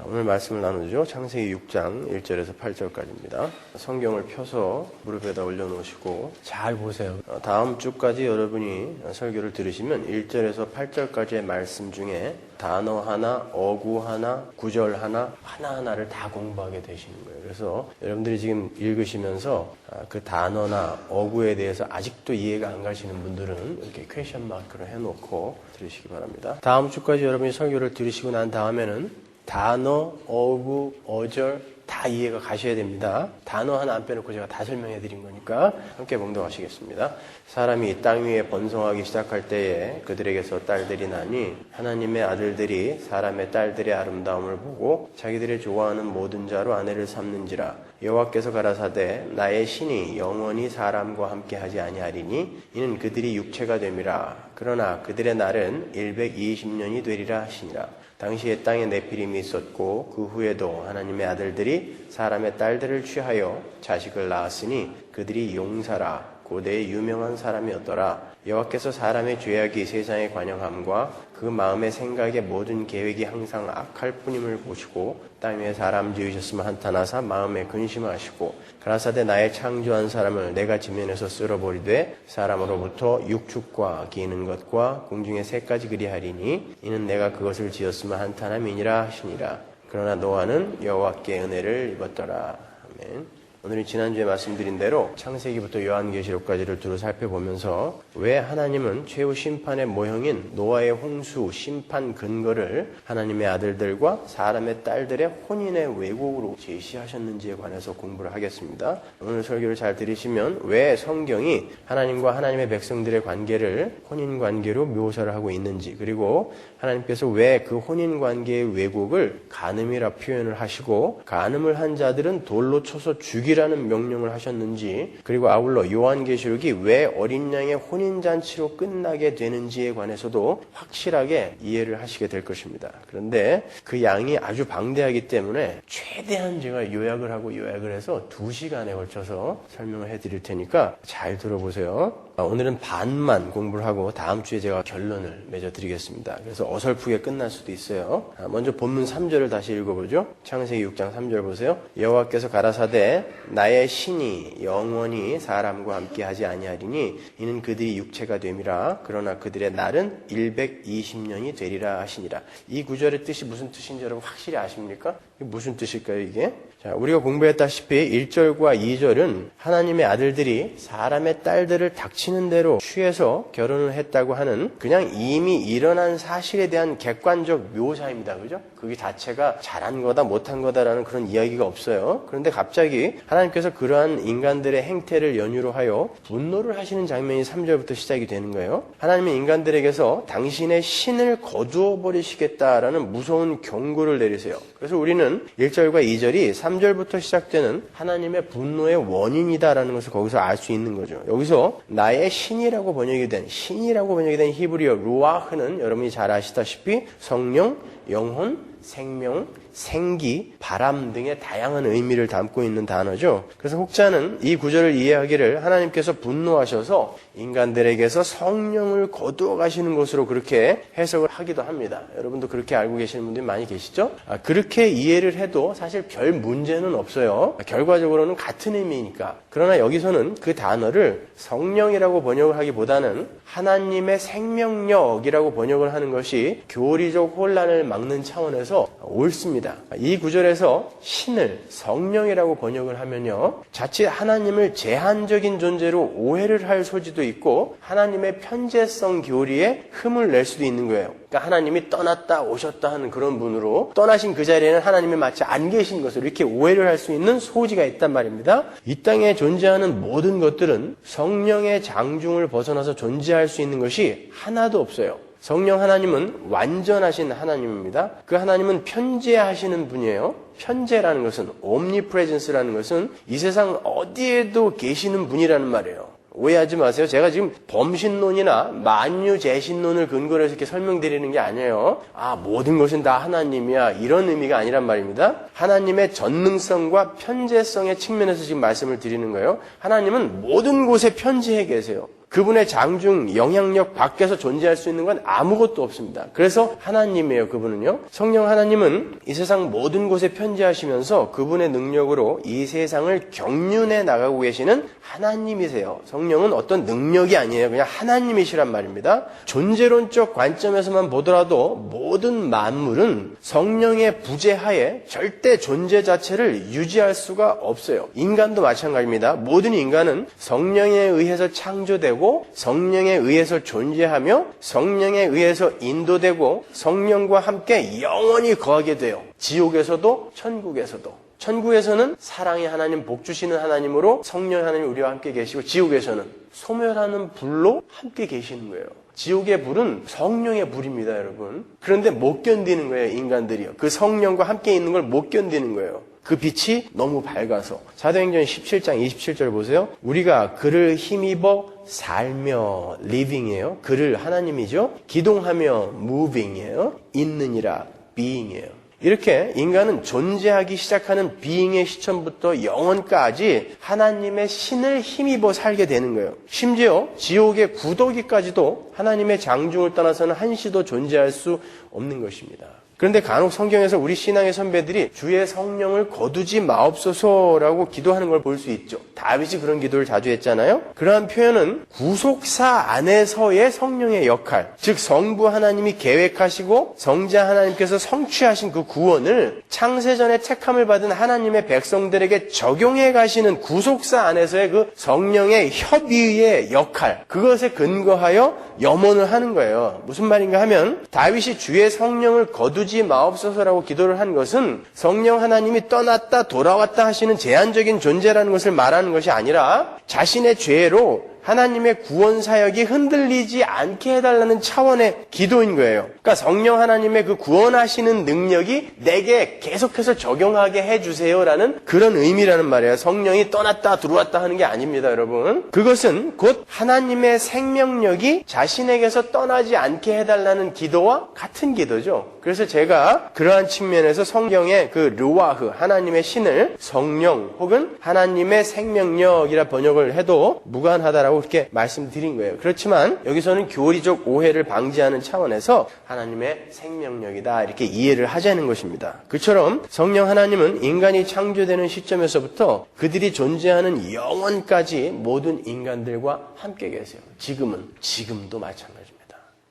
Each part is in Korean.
오늘 말씀을 나누죠. 창세기 6장 1절에서 8절까지입니다. 성경을 펴서 무릎에다 올려놓으시고 잘 보세요. 다음 주까지 여러분이 설교를 들으시면 1절에서 8절까지의 말씀 중에 단어 하나, 어구 하나, 구절 하나, 하나하나를 다 공부하게 되시는 거예요. 그래서 여러분들이 지금 읽으시면서 그 단어나 어구에 대해서 아직도 이해가 안 가시는 분들은 이렇게 퀘션 마크를 해놓고 들으시기 바랍니다. 다음 주까지 여러분이 설교를 들으시고 난 다음에는 단어, 어구, 어절 다 이해가 가셔야 됩니다. 단어 하나 안 빼놓고 제가 다 설명해 드린 거니까 함께 봉독하시겠습니다. 사람이 이 땅 위에 번성하기 시작할 때에 그들에게서 딸들이 나니 하나님의 아들들이 사람의 딸들의 아름다움을 보고 자기들의 좋아하는 모든 자로 아내를 삼는지라. 여호와께서 가라사대 나의 신이 영원히 사람과 함께하지 아니하리니 이는 그들이 육체가 됨이라. 그러나 그들의 날은 120년이 되리라 하시니라. 당시에 땅에 네피림이 있었고 그 후에도 하나님의 아들들이 사람의 딸들을 취하여 자식을 낳았으니 그들이 용사라 고대의 유명한 사람이었더라. 여호와께서 사람의 죄악이 세상에 관영함과 그 마음의 생각의 모든 계획이 항상 악할 뿐임을 보시고 땅 위에 사람 지으셨으면 한탄하사 마음에 근심하시고 가라사대 나의 창조한 사람을 내가 지면에서 쓸어버리되 사람으로부터 육축과 기는 것과 공중의 새까지 그리하리니 이는 내가 그것을 지었으면 한탄함이니라 하시니라. 그러나 노아는 여호와께 은혜를 입었더라. 아멘. 오늘은 지난주에 말씀드린 대로 창세기부터 요한계시록까지를 두루 살펴보면서 왜 하나님은 최후 심판의 모형인 노아의 홍수 심판 근거를 하나님의 아들들과 사람의 딸들의 혼인의 왜곡으로 제시하셨는지에 관해서 공부를 하겠습니다. 오늘 설교를 잘 들으시면 왜 성경이 하나님과 하나님의 백성들의 관계를 혼인관계로 묘사를 하고 있는지, 그리고 하나님께서 왜 그 혼인관계의 왜곡을 간음이라 표현을 하시고 간음을 한 자들은 돌로 쳐서 죽이라는 명령을 하셨는지, 그리고 아울러 요한계시록이 왜 어린 양의 혼인잔치로 끝나게 되는지에 관해서도 확실하게 이해를 하시게 될 것입니다. 그런데 그 양이 아주 방대하기 때문에 최대한 제가 요약을 해서 2시간에 걸쳐서 설명을 해드릴 테니까 잘 들어보세요. 오늘은 반만 공부를 하고 다음 주에 제가 결론을 맺어드리겠습니다. 그래서 어설프게 끝날 수도 있어요. 먼저 본문 3절을 다시 읽어보죠. 창세기 6장 3절 보세요. 여호와께서 가라사대 나의 신이 영원히 사람과 함께하지 아니하리니 이는 그들이 육체가 됨이라. 그러나 그들의 날은 120년이 되리라 하시니라. 이 구절의 뜻이 무슨 뜻인지 여러분 확실히 아십니까? 이게 무슨 뜻일까요 이게? 자, 우리가 공부했다시피 1절과 2절은 하나님의 아들들이 사람의 딸들을 닥치는 대로 취해서 결혼을 했다고 하는 그냥 이미 일어난 사실에 대한 객관적 묘사입니다. 그죠? 그게 자체가 잘한 거다 못한 거다라는 그런 이야기가 없어요. 그런데 갑자기 하나님께서 그러한 인간들의 행태를 연유로 하여 분노를 하시는 장면이 3절부터 시작이 되는 거예요. 하나님은 인간들에게서 당신의 신을 거두어 버리시겠다라는 무서운 경고를 내리세요. 그래서 우리는 1절과 2절이 3절부터 시작되는 하나님의 분노의 원인이다라는 것을 거기서 알 수 있는 거죠. 여기서 나의 신이라고 번역이 된 히브리어 루아흐는 여러분이 잘 아시다시피 성령, 영혼, 생명, 생기, 바람 등의 다양한 의미를 담고 있는 단어죠. 그래서 혹자는 이 구절을 이해하기를 하나님께서 분노하셔서 인간들에게서 성령을 거두어 가시는 것으로 그렇게 해석을 하기도 합니다. 여러분도 그렇게 알고 계시는 분들이 많이 계시죠? 그렇게 이해를 해도 사실 별 문제는 없어요. 결과적으로는 같은 의미니까. 그러나 여기서는 그 단어를 성령이라고 번역을 하기보다는 하나님의 생명력이라고 번역을 하는 것이 교리적 혼란을 막는 차원에서 옳습니다. 이 구절에서 신을 성령이라고 번역을 하면요, 자칫 하나님을 제한적인 존재로 오해를 할 소지도 있고 하나님의 편재성 교리에 흠을 낼 수도 있는 거예요. 그러니까 하나님이 떠났다 오셨다 하는 그런 분으로 떠나신 그 자리에는 하나님이 마치 안 계신 것으로 이렇게 오해를 할 수 있는 소지가 있단 말입니다. 이 땅에 존재하는 모든 것들은 성령의 장중을 벗어나서 존재할 수 있는 것이 하나도 없어요. 성령 하나님은 완전하신 하나님입니다. 그 하나님은 편재하시는 분이에요. 편재라는 것은, omnipresence라는 것은 이 세상 어디에도 계시는 분이라는 말이에요. 오해하지 마세요. 제가 지금 범신론이나 만유재신론을 근거로 해서 이렇게 설명드리는 게 아니에요. 모든 것은 다 하나님이야, 이런 의미가 아니란 말입니다. 하나님의 전능성과 편재성의 측면에서 지금 말씀을 드리는 거예요. 하나님은 모든 곳에 편재해 계세요. 그분의 장중 영향력 밖에서 존재할 수 있는 건 아무것도 없습니다. 그래서 하나님이에요. 그분은요. 성령 하나님은 이 세상 모든 곳에 편지하시면서 그분의 능력으로 이 세상을 경륜해 나가고 계시는 하나님이세요. 성령은 어떤 능력이 아니에요. 그냥 하나님이시란 말입니다. 존재론적 관점에서만 보더라도 모든 만물은 성령의 부재하에 절대 존재 자체를 유지할 수가 없어요. 인간도 마찬가지입니다. 모든 인간은 성령에 의해서 창조되고 성령에 의해서 존재하며 성령에 의해서 인도되고 성령과 함께 영원히 거하게 돼요. 지옥에서도 천국에서도. 천국에서는 사랑의 하나님, 복 주시는 하나님으로 성령 하나님 우리와 함께 계시고, 지옥에서는 소멸하는 불로 함께 계시는 거예요. 지옥의 불은 성령의 불입니다, 여러분. 그런데 못 견디는 거예요, 인간들이요. 그 성령과 함께 있는 걸 못 견디는 거예요. 그 빛이 너무 밝아서. 사도행전 17장 27절 보세요. 우리가 그를 힘입어 살며, living이에요. 그를 하나님이죠. 기동하며, moving이에요. 있느니라, being이에요. 이렇게 인간은 존재하기 시작하는 being의 시점부터 영원까지 하나님의 신을 힘입어 살게 되는 거예요. 심지어 지옥의 구더기까지도 하나님의 장중을 떠나서는 한시도 존재할 수 없는 것입니다. 그런데 간혹 성경에서 우리 신앙의 선배들이 주의 성령을 거두지 마옵소서라고 기도하는 걸 볼 수 있죠. 다윗이 그런 기도를 자주 했잖아요. 그러한 표현은 구속사 안에서의 성령의 역할, 즉 성부 하나님이 계획하시고 성자 하나님께서 성취하신 그 구원을 창세전에 택함을 받은 하나님의 백성들에게 적용해 가시는 구속사 안에서의 그 성령의 협의의 역할, 그것에 근거하여 염원을 하는 거예요. 무슨 말인가 하면 다윗이 주의 성령을 거두지 마옵소서라고 기도를 한 것은 성령 하나님이 떠났다 돌아왔다 하시는 제한적인 존재라는 것을 말하는 것이 아니라 자신의 죄로 하나님의 구원 사역이 흔들리지 않게 해달라는 차원의 기도인 거예요. 그러니까 성령 하나님의 그 구원하시는 능력이 내게 계속해서 적용하게 해주세요라는 그런 의미라는 말이에요. 성령이 떠났다 들어왔다 하는 게 아닙니다, 여러분. 그것은 곧 하나님의 생명력이 자신에게서 떠나지 않게 해달라는 기도와 같은 기도죠. 그래서 제가 그러한 측면에서 성경의 그 르와흐, 하나님의 신을 성령 혹은 하나님의 생명력이라 번역을 해도 무관하다라고 그렇게 말씀드린 거예요. 그렇지만 여기서는 교리적 오해를 방지하는 차원에서 하나님의 생명력이다 이렇게 이해를 하자는 것입니다. 그처럼 성령 하나님은 인간이 창조되는 시점에서부터 그들이 존재하는 영원까지 모든 인간들과 함께 계세요. 지금도 마찬가지입니다.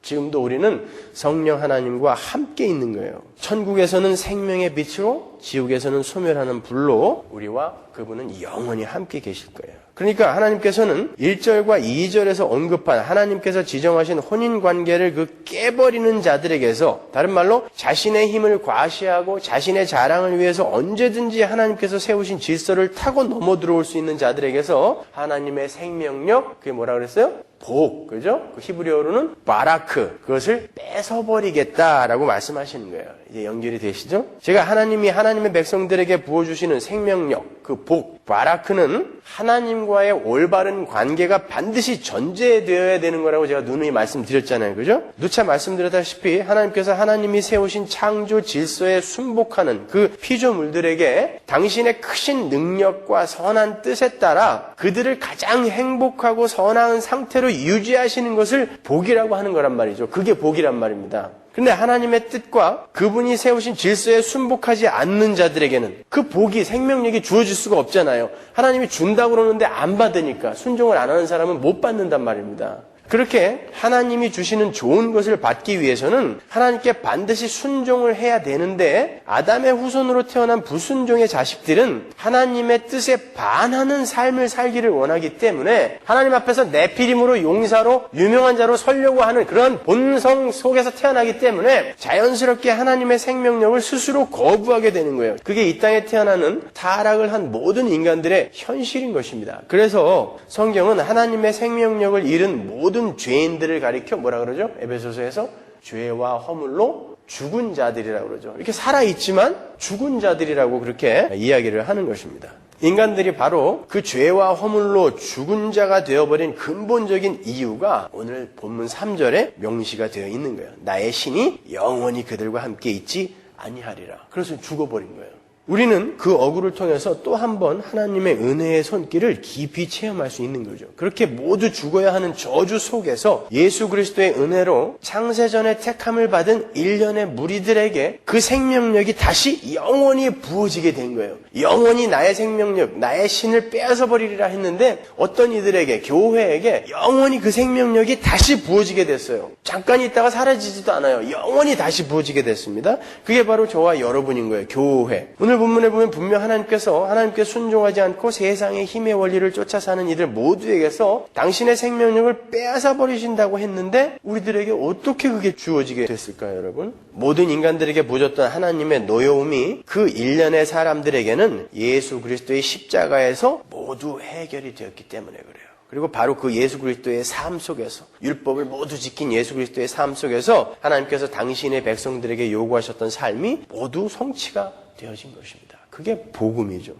지금도 우리는 성령 하나님과 함께 있는 거예요. 천국에서는 생명의 빛으로, 지옥에서는 소멸하는 불로 우리와 그분은 영원히 함께 계실 거예요. 그러니까 하나님께서는 1절과 2절에서 언급한 하나님께서 지정하신 혼인관계를 그 깨버리는 자들에게서, 다른 말로 자신의 힘을 과시하고 자신의 자랑을 위해서 언제든지 하나님께서 세우신 질서를 타고 넘어 들어올 수 있는 자들에게서 하나님의 생명력, 그게 뭐라 그랬어요? 복, 그죠? 그 히브리어로는 바라크, 그것을 뺏어버리겠다라고 말씀하시는 거예요. 이제 연결이 되시죠? 제가 하나님이 하나님의 백성들에게 부어주시는 생명력, 그 복, 바라크는 하나님과의 올바른 관계가 반드시 전제되어야 되는 거라고 제가 누누이 말씀드렸잖아요. 그죠? 누차 말씀드렸다시피 하나님께서 하나님이 세우신 창조 질서에 순복하는 그 피조물들에게 당신의 크신 능력과 선한 뜻에 따라 그들을 가장 행복하고 선한 상태로 유지하시는 것을 복이라고 하는 거란 말이죠. 그게 복이란 말입니다. 근데 하나님의 뜻과 그분이 세우신 질서에 순복하지 않는 자들에게는 그 복이, 생명력이 주어질 수가 없잖아요. 하나님이 준다고 그러는데 안 받으니까 순종을 안 하는 사람은 못 받는단 말입니다. 그렇게 하나님이 주시는 좋은 것을 받기 위해서는 하나님께 반드시 순종을 해야 되는데, 아담의 후손으로 태어난 불순종의 자식들은 하나님의 뜻에 반하는 삶을 살기를 원하기 때문에 하나님 앞에서 내피림으로 용사로 유명한 자로 서려고 하는 그런 본성 속에서 태어나기 때문에 자연스럽게 하나님의 생명력을 스스로 거부하게 되는 거예요. 그게 이 땅에 태어나는 타락을 한 모든 인간들의 현실인 것입니다. 그래서 성경은 하나님의 생명력을 잃은 모든 죄인들을 가리켜 뭐라 그러죠? 에베소서에서 죄와 허물로 죽은 자들이라고 그러죠. 이렇게 살아있지만 죽은 자들이라고 그렇게 이야기를 하는 것입니다. 인간들이 바로 그 죄와 허물로 죽은 자가 되어버린 근본적인 이유가 오늘 본문 3절에 명시가 되어 있는 거예요. 나의 신이 영원히 그들과 함께 있지 아니하리라. 그래서 죽어버린 거예요. 우리는 그 어구를 통해서 또 한 번 하나님의 은혜의 손길을 깊이 체험할 수 있는 거죠. 그렇게 모두 죽어야 하는 저주 속에서 예수 그리스도의 은혜로 창세전에 택함을 받은 일련의 무리들에게 그 생명력이 다시 영원히 부어지게 된 거예요. 영원히 나의 생명력, 나의 신을 빼앗아 버리리라 했는데 어떤 이들에게, 교회에게 영원히 그 생명력이 다시 부어지게 됐어요. 잠깐 있다가 사라지지도 않아요. 영원히 다시 부어지게 됐습니다. 그게 바로 저와 여러분인 거예요. 교회. 오늘 본문에 보면 분명 하나님께 순종하지 않고 세상의 힘의 원리를 쫓아 사는 이들 모두에게서 당신의 생명력을 빼앗아 버리신다고 했는데 우리들에게 어떻게 그게 주어지게 됐을까요, 여러분? 모든 인간들에게 부어졌던 하나님의 노여움이 그 일련의 사람들에게는 예수 그리스도의 십자가에서 모두 해결이 되었기 때문에 그래요. 그리고 바로 그 예수 그리스도의 삶 속에서, 율법을 모두 지킨 예수 그리스도의 삶 속에서 하나님께서 당신의 백성들에게 요구하셨던 삶이 모두 성취가 되어진 것입니다. 그게 복음이죠.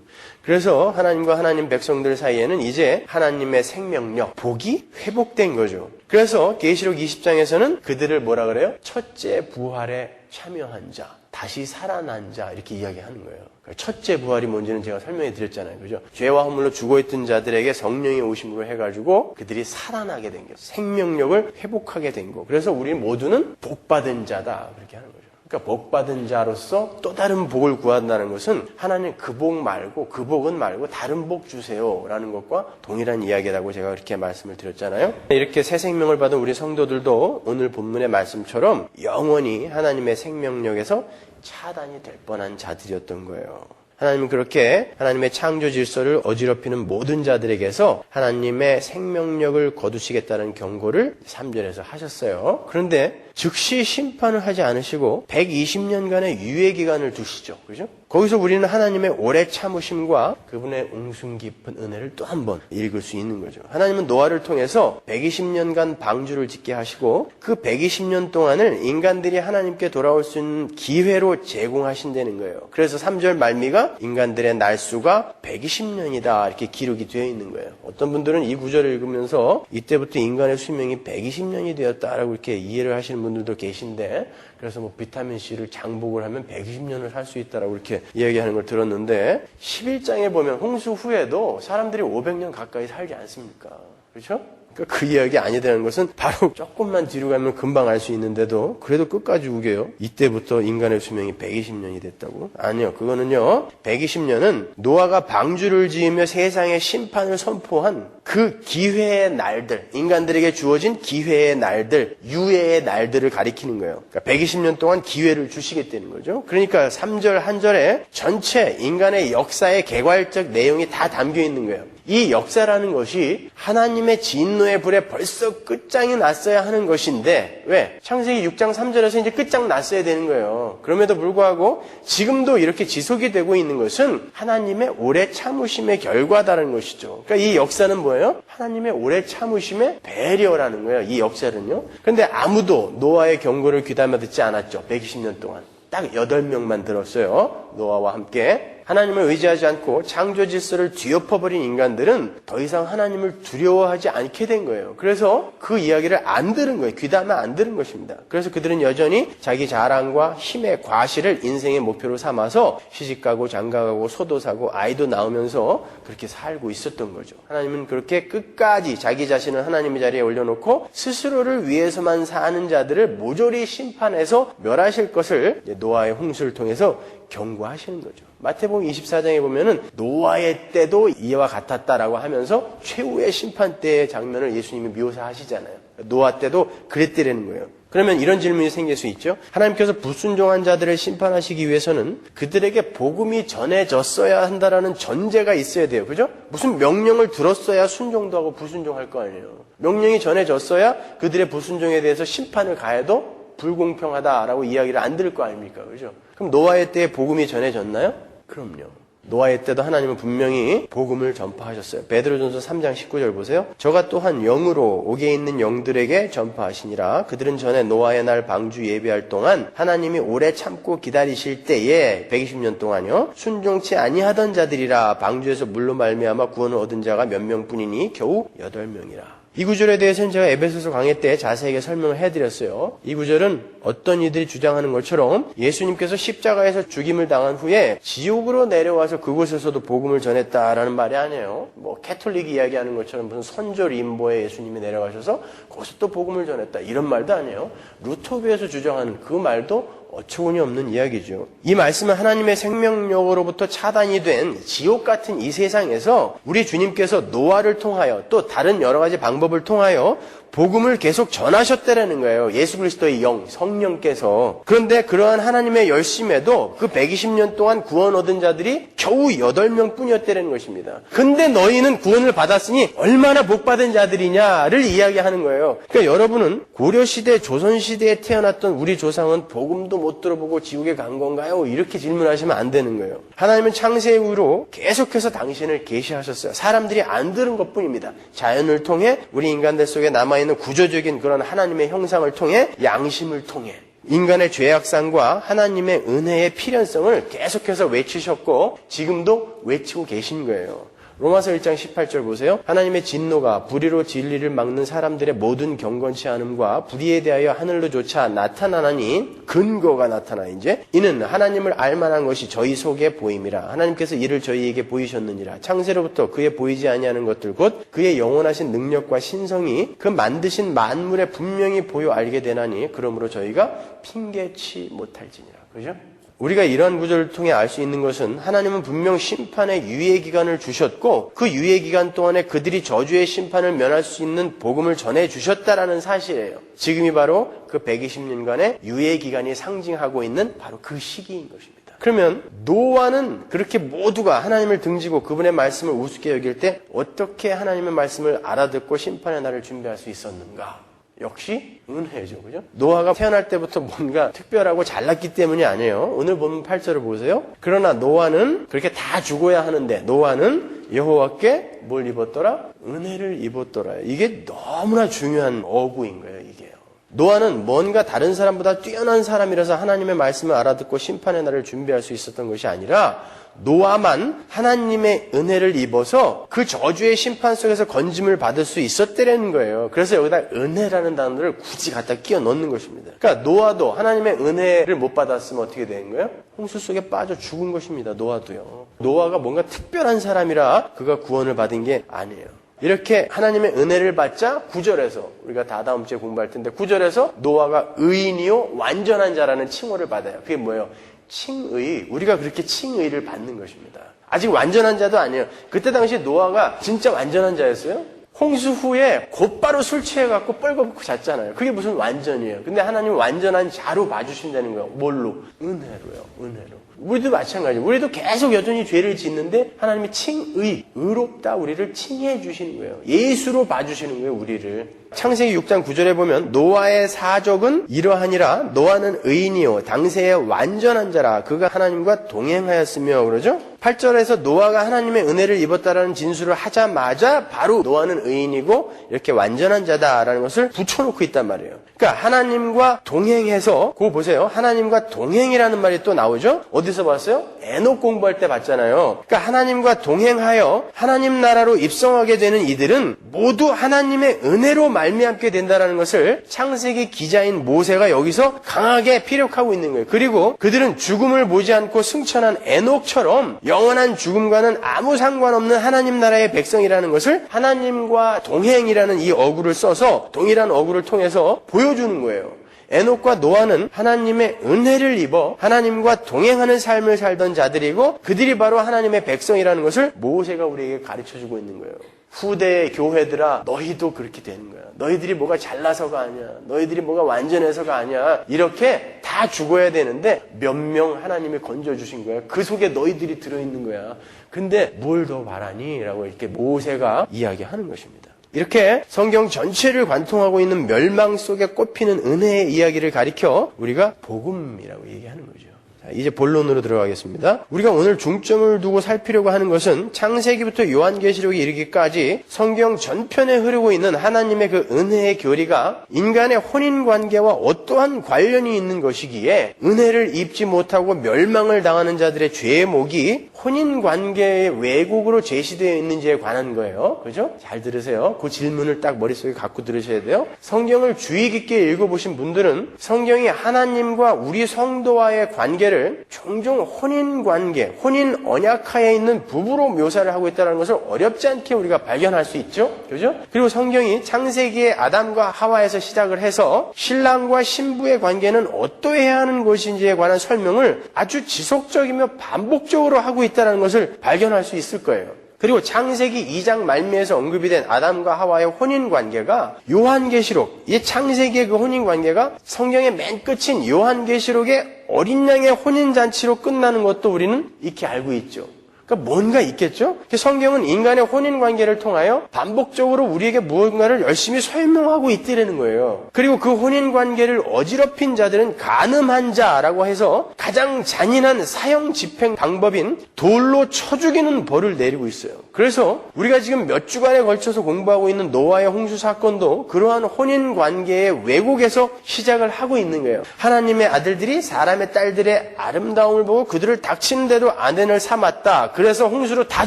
그래서 하나님과 하나님 백성들 사이에는 이제 하나님의 생명력, 복이 회복된 거죠. 그래서 계시록 20장에서는 그들을 뭐라 그래요? 첫째 부활에 참여한 자, 다시 살아난 자, 이렇게 이야기하는 거예요. 첫째 부활이 뭔지는 제가 설명해 드렸잖아요. 그죠? 죄와 허물로 죽어있던 자들에게 성령의 오심으로 해가지고 그들이 살아나게 된 거, 생명력을 회복하게 된 거. 그래서 우리 모두는 복받은 자다. 그렇게 하는 거죠. 그러니까 복받은 자로서 또 다른 복을 구한다는 것은 하나님 그 복은 말고 다른 복 주세요 라는 것과 동일한 이야기라고 제가 그렇게 말씀을 드렸잖아요. 이렇게 새 생명을 받은 우리 성도들도 오늘 본문의 말씀처럼 영원히 하나님의 생명력에서 차단이 될 뻔한 자들이었던 거예요. 하나님은 그렇게 하나님의 창조 질서를 어지럽히는 모든 자들에게서 하나님의 생명력을 거두시겠다는 경고를 3절에서 하셨어요. 그런데 즉시 심판을 하지 않으시고 120년간의 유예 기간을 두시죠. 그죠? 거기서 우리는 하나님의 오래 참으심과 그분의 웅숭 깊은 은혜를 또 한 번 읽을 수 있는 거죠. 하나님은 노아를 통해서 120년간 방주를 짓게 하시고 그 120년 동안을 인간들이 하나님께 돌아올 수 있는 기회로 제공하신다는 거예요. 그래서 3절 말미가 인간들의 날수가 120년이다 이렇게 기록이 되어 있는 거예요. 어떤 분들은 이 구절을 읽으면서 이때부터 인간의 수명이 120년이 되었다라고 이렇게 이해를 하시는 분들도 계신데, 그래서 뭐 비타민C를 장복을 하면 120년을 살 수 있다라고 이렇게 이야기하는 걸 들었는데 11장에 보면 홍수 후에도 사람들이 500년 가까이 살지 않습니까? 그렇죠? 그러니까 그 이야기 아니라는 것은 바로 조금만 뒤로 가면 금방 알 수 있는데도 그래도 끝까지 우겨요. 이때부터 인간의 수명이 120년이 됐다고? 아니요. 그거는요. 120년은 노아가 방주를 지으며 세상의 심판을 선포한 그 기회의 날들, 인간들에게 주어진 기회의 날들, 유예의 날들을 가리키는 거예요. 그러니까 120년 동안 기회를 주시겠다는 거죠. 그러니까 3절 한 절에 전체 인간의 역사의 개괄적 내용이 다 담겨 있는 거예요. 이 역사라는 것이 하나님의 진노의 불에 벌써 끝장이 났어야 하는 것인데 왜? 창세기 6장 3절에서 이제 끝장 났어야 되는 거예요. 그럼에도 불구하고 지금도 이렇게 지속이 되고 있는 것은 하나님의 오래 참으심의 결과다라는 것이죠. 그러니까 이 역사는 뭐예요? 하나님의 오래 참으심의 배려라는 거예요. 이 역사는요. 그런데 아무도 노아의 경고를 귀담아 듣지 않았죠. 120년 동안. 딱 8명만 들었어요. 노아와 함께. 하나님을 의지하지 않고 창조 질서를 뒤엎어버린 인간들은 더 이상 하나님을 두려워하지 않게 된 거예요. 그래서 그 이야기를 안 들은 거예요. 귀담아 안 들은 것입니다. 그래서 그들은 여전히 자기 자랑과 힘의 과실을 인생의 목표로 삼아서 시집가고 장가가고 소도 사고 아이도 낳으면서 그렇게 살고 있었던 거죠. 하나님은 그렇게 끝까지 자기 자신을 하나님의 자리에 올려놓고 스스로를 위해서만 사는 자들을 모조리 심판해서 멸하실 것을 노아의 홍수를 통해서 경고하시는 거죠. 마태복음 24장에 보면은 노아의 때도 이와 같았다라고 하면서 최후의 심판 때의 장면을 예수님이 묘사하시잖아요. 노아 때도 그랬더라는 거예요. 그러면 이런 질문이 생길 수 있죠. 하나님께서 불순종한 자들을 심판하시기 위해서는 그들에게 복음이 전해졌어야 한다라는 전제가 있어야 돼요. 그죠? 무슨 명령을 들었어야 순종도 하고 불순종할 거 아니에요. 명령이 전해졌어야 그들의 불순종에 대해서 심판을 가해도 불공평하다라고 이야기를 안 들을 거 아닙니까? 그죠? 그럼 노아의 때에 복음이 전해졌나요? 그럼요. 노아의 때도 하나님은 분명히 복음을 전파하셨어요. 베드로전서 3장 19절 보세요. 저가 또한 영으로 옥에 있는 영들에게 전파하시니라. 그들은 전에 노아의 날 방주 예배할 동안 하나님이 오래 참고 기다리실 때에 120년 동안요. 순종치 아니하던 자들이라. 방주에서 물로 말미암아 구원을 얻은 자가 몇 명뿐이니 겨우 8명이라. 이 구절에 대해서는 제가 에베소서 강의 때 자세하게 설명을 해드렸어요. 이 구절은 어떤 이들이 주장하는 것처럼 예수님께서 십자가에서 죽임을 당한 후에 지옥으로 내려와서 그곳에서도 복음을 전했다라는 말이 아니에요. 뭐 캐톨릭이 이야기하는 것처럼 무슨 선조 림보에 예수님이 내려가셔서 거기서 또 복음을 전했다 이런 말도 아니에요. 루터교에서 주장하는 그 말도 어처구니 없는 이야기죠. 이 말씀은 하나님의 생명력으로부터 차단이 된 지옥 같은 이 세상에서 우리 주님께서 노아를 통하여 또 다른 여러 가지 방법을 통하여 복음을 계속 전하셨다라는 거예요. 예수 그리스도의 영, 성령께서. 그런데 그러한 하나님의 열심에도 그 120년 동안 구원 얻은 자들이 겨우 8명 뿐이었다는 것입니다. 근데 너희는 구원을 받았으니 얼마나 복받은 자들이냐를 이야기하는 거예요. 그러니까 여러분은 고려시대, 조선시대에 태어났던 우리 조상은 복음도 못 들어보고 지옥에 간 건가요? 이렇게 질문하시면 안 되는 거예요. 하나님은 창세 이후로 계속해서 당신을 계시하셨어요. 사람들이 안 들은 것뿐입니다. 자연을 통해 우리 인간들 속에 남아있는 구조적인 그런 하나님의 형상을 통해 양심을 통해 인간의 죄악상과 하나님의 은혜의 필연성을 계속해서 외치셨고 지금도 외치고 계신 거예요. 로마서 1장 18절 보세요. 하나님의 진노가 불의로 진리를 막는 사람들의 모든 경건치 않음과 불의에 대하여 하늘로조차 나타나나니 근거가 나타나 이제 이는 하나님을 알만한 것이 저희 속에 보임이라. 하나님께서 이를 저희에게 보이셨느니라. 창세로부터 그의 보이지 아니하는 것들 곧 그의 영원하신 능력과 신성이 그 만드신 만물에 분명히 보여 알게 되나니 그러므로 저희가 핑계치 못할지니라. 그죠? 우리가 이러한 구절을 통해 알 수 있는 것은 하나님은 분명 심판의 유예기간을 주셨고 그 유예기간 동안에 그들이 저주의 심판을 면할 수 있는 복음을 전해주셨다라는 사실이에요. 지금이 바로 그 120년간의 유예기간이 상징하고 있는 바로 그 시기인 것입니다. 그러면 노아는 그렇게 모두가 하나님을 등지고 그분의 말씀을 우습게 여길 때 어떻게 하나님의 말씀을 알아듣고 심판의 날을 준비할 수 있었는가? 역시 은혜죠. 그죠? 노아가 태어날 때부터 뭔가 특별하고 잘났기 때문이 아니에요. 오늘 보면 8절을 보세요. 그러나 노아는 그렇게 다 죽어야 하는데 노아는 여호와께 뭘 입었더라? 은혜를 입었더라. 이게 너무나 중요한 어구인 거예요. 이게요. 노아는 뭔가 다른 사람보다 뛰어난 사람이라서 하나님의 말씀을 알아듣고 심판의 날을 준비할 수 있었던 것이 아니라 노아만 하나님의 은혜를 입어서 그 저주의 심판 속에서 건짐을 받을 수 있었다는 거예요. 그래서 여기다 은혜라는 단어를 굳이 갖다 끼워 넣는 것입니다. 그러니까 노아도 하나님의 은혜를 못 받았으면 어떻게 되는 거예요? 홍수 속에 빠져 죽은 것입니다. 노아도요. 노아가 뭔가 특별한 사람이라 그가 구원을 받은 게 아니에요. 이렇게 하나님의 은혜를 받자 9절에서 우리가 다 다음 주에 공부할 텐데 9절에서 노아가 의인이요 완전한 자라는 칭호를 받아요. 그게 뭐예요? 칭의, 우리가 그렇게 칭의를 받는 것입니다. 아직 완전한 자도 아니에요. 그때 당시 노아가 진짜 완전한 자였어요? 홍수 후에 곧바로 술 취해갖고 뻘거벗고 잤잖아요. 그게 무슨 완전이에요. 근데 하나님은 완전한 자로 봐주신다는 거예요. 뭘로? 은혜로요. 은혜로. 우리도 마찬가지예요. 우리도 계속 여전히 죄를 짓는데 하나님이 칭의, 의롭다 우리를 칭해 주시는 거예요. 예수로 봐주시는 거예요. 우리를. 창세기 6장 9절에 보면 노아의 사족은 이러하니라. 노아는 의인이요 당세의 완전한 자라. 그가 하나님과 동행하였으며 그러죠. 8절에서 노아가 하나님의 은혜를 입었다라는 진술을 하자마자 바로 노아는 의인이고 이렇게 완전한 자다라는 것을 붙여놓고 있단 말이에요. 그러니까 하나님과 동행해서 그거 보세요. 하나님과 동행이라는 말이 또 나오죠. 어디서 봤어요? 에녹 공부할 때 봤잖아요. 그러니까 하나님과 동행하여 하나님 나라로 입성하게 되는 이들은 모두 하나님의 은혜로 말미암게 된다는 것을 창세기 기자인 모세가 여기서 강하게 피력하고 있는 거예요. 그리고 그들은 죽음을 보지 않고 승천한 에녹처럼 영원한 죽음과는 아무 상관없는 하나님 나라의 백성이라는 것을 하나님과 동행이라는 이 어구를 써서 동일한 어구를 통해서 보여주는 거예요. 에녹과 노아는 하나님의 은혜를 입어 하나님과 동행하는 삶을 살던 자들이고 그들이 바로 하나님의 백성이라는 것을 모세가 우리에게 가르쳐주고 있는 거예요. 후대의 교회들아 너희도 그렇게 되는 거야. 너희들이 뭐가 잘나서가 아니야. 너희들이 뭐가 완전해서가 아니야. 이렇게 다 죽어야 되는데 몇 명 하나님이 건져주신 거야. 그 속에 너희들이 들어있는 거야. 근데 뭘 더 바라니? 라고 이렇게 모세가 이야기하는 것입니다. 이렇게 성경 전체를 관통하고 있는 멸망 속에 꼽히는 은혜의 이야기를 가리켜 우리가 복음이라고 얘기하는 거죠. 자, 이제 본론으로 들어가겠습니다. 우리가 오늘 중점을 두고 살피려고 하는 것은 창세기부터 요한계시록에 이르기까지 성경 전편에 흐르고 있는 하나님의 그 은혜의 교리가 인간의 혼인관계와 어떠한 관련이 있는 것이기에 은혜를 입지 못하고 멸망을 당하는 자들의 죄의 목이 혼인 관계의 왜곡으로 제시되어 있는지에 관한 거예요. 그죠? 잘 들으세요. 그 질문을 딱 머릿속에 갖고 들으셔야 돼요. 성경을 주의 깊게 읽어보신 분들은 성경이 하나님과 우리 성도와의 관계를 종종 혼인 관계, 혼인 언약하에 있는 부부로 묘사를 하고 있다는 것을 어렵지 않게 우리가 발견할 수 있죠. 그죠? 그리고 성경이 창세기의 아담과 하와에서 시작을 해서 신랑과 신부의 관계는 어떠해야 하는 것인지에 관한 설명을 아주 지속적이며 반복적으로 하고 있다는 것을 발견할 수 있을 거예요. 그리고 창세기 2장 말미에서 언급이 된 아담과 하와의 혼인관계가 요한계시록, 이 창세기의 그 혼인관계가 성경의 맨 끝인 요한계시록의 어린 양의 혼인잔치로 끝나는 것도 우리는 익히 알고 있죠. 그러니까 뭔가 있겠죠? 성경은 인간의 혼인관계를 통하여 반복적으로 우리에게 무언가를 열심히 설명하고 있다는 거예요. 그리고 그 혼인관계를 어지럽힌 자들은 간음한 자라고 해서 가장 잔인한 사형 집행 방법인 돌로 쳐 죽이는 벌을 내리고 있어요. 그래서 우리가 지금 몇 주간에 걸쳐서 공부하고 있는 노아의 홍수 사건도 그러한 혼인관계의 왜곡에서 시작을 하고 있는 거예요. 하나님의 아들들이 사람의 딸들의 아름다움을 보고 그들을 닥치는 대로 아내를 삼았다. 그래서 홍수로 다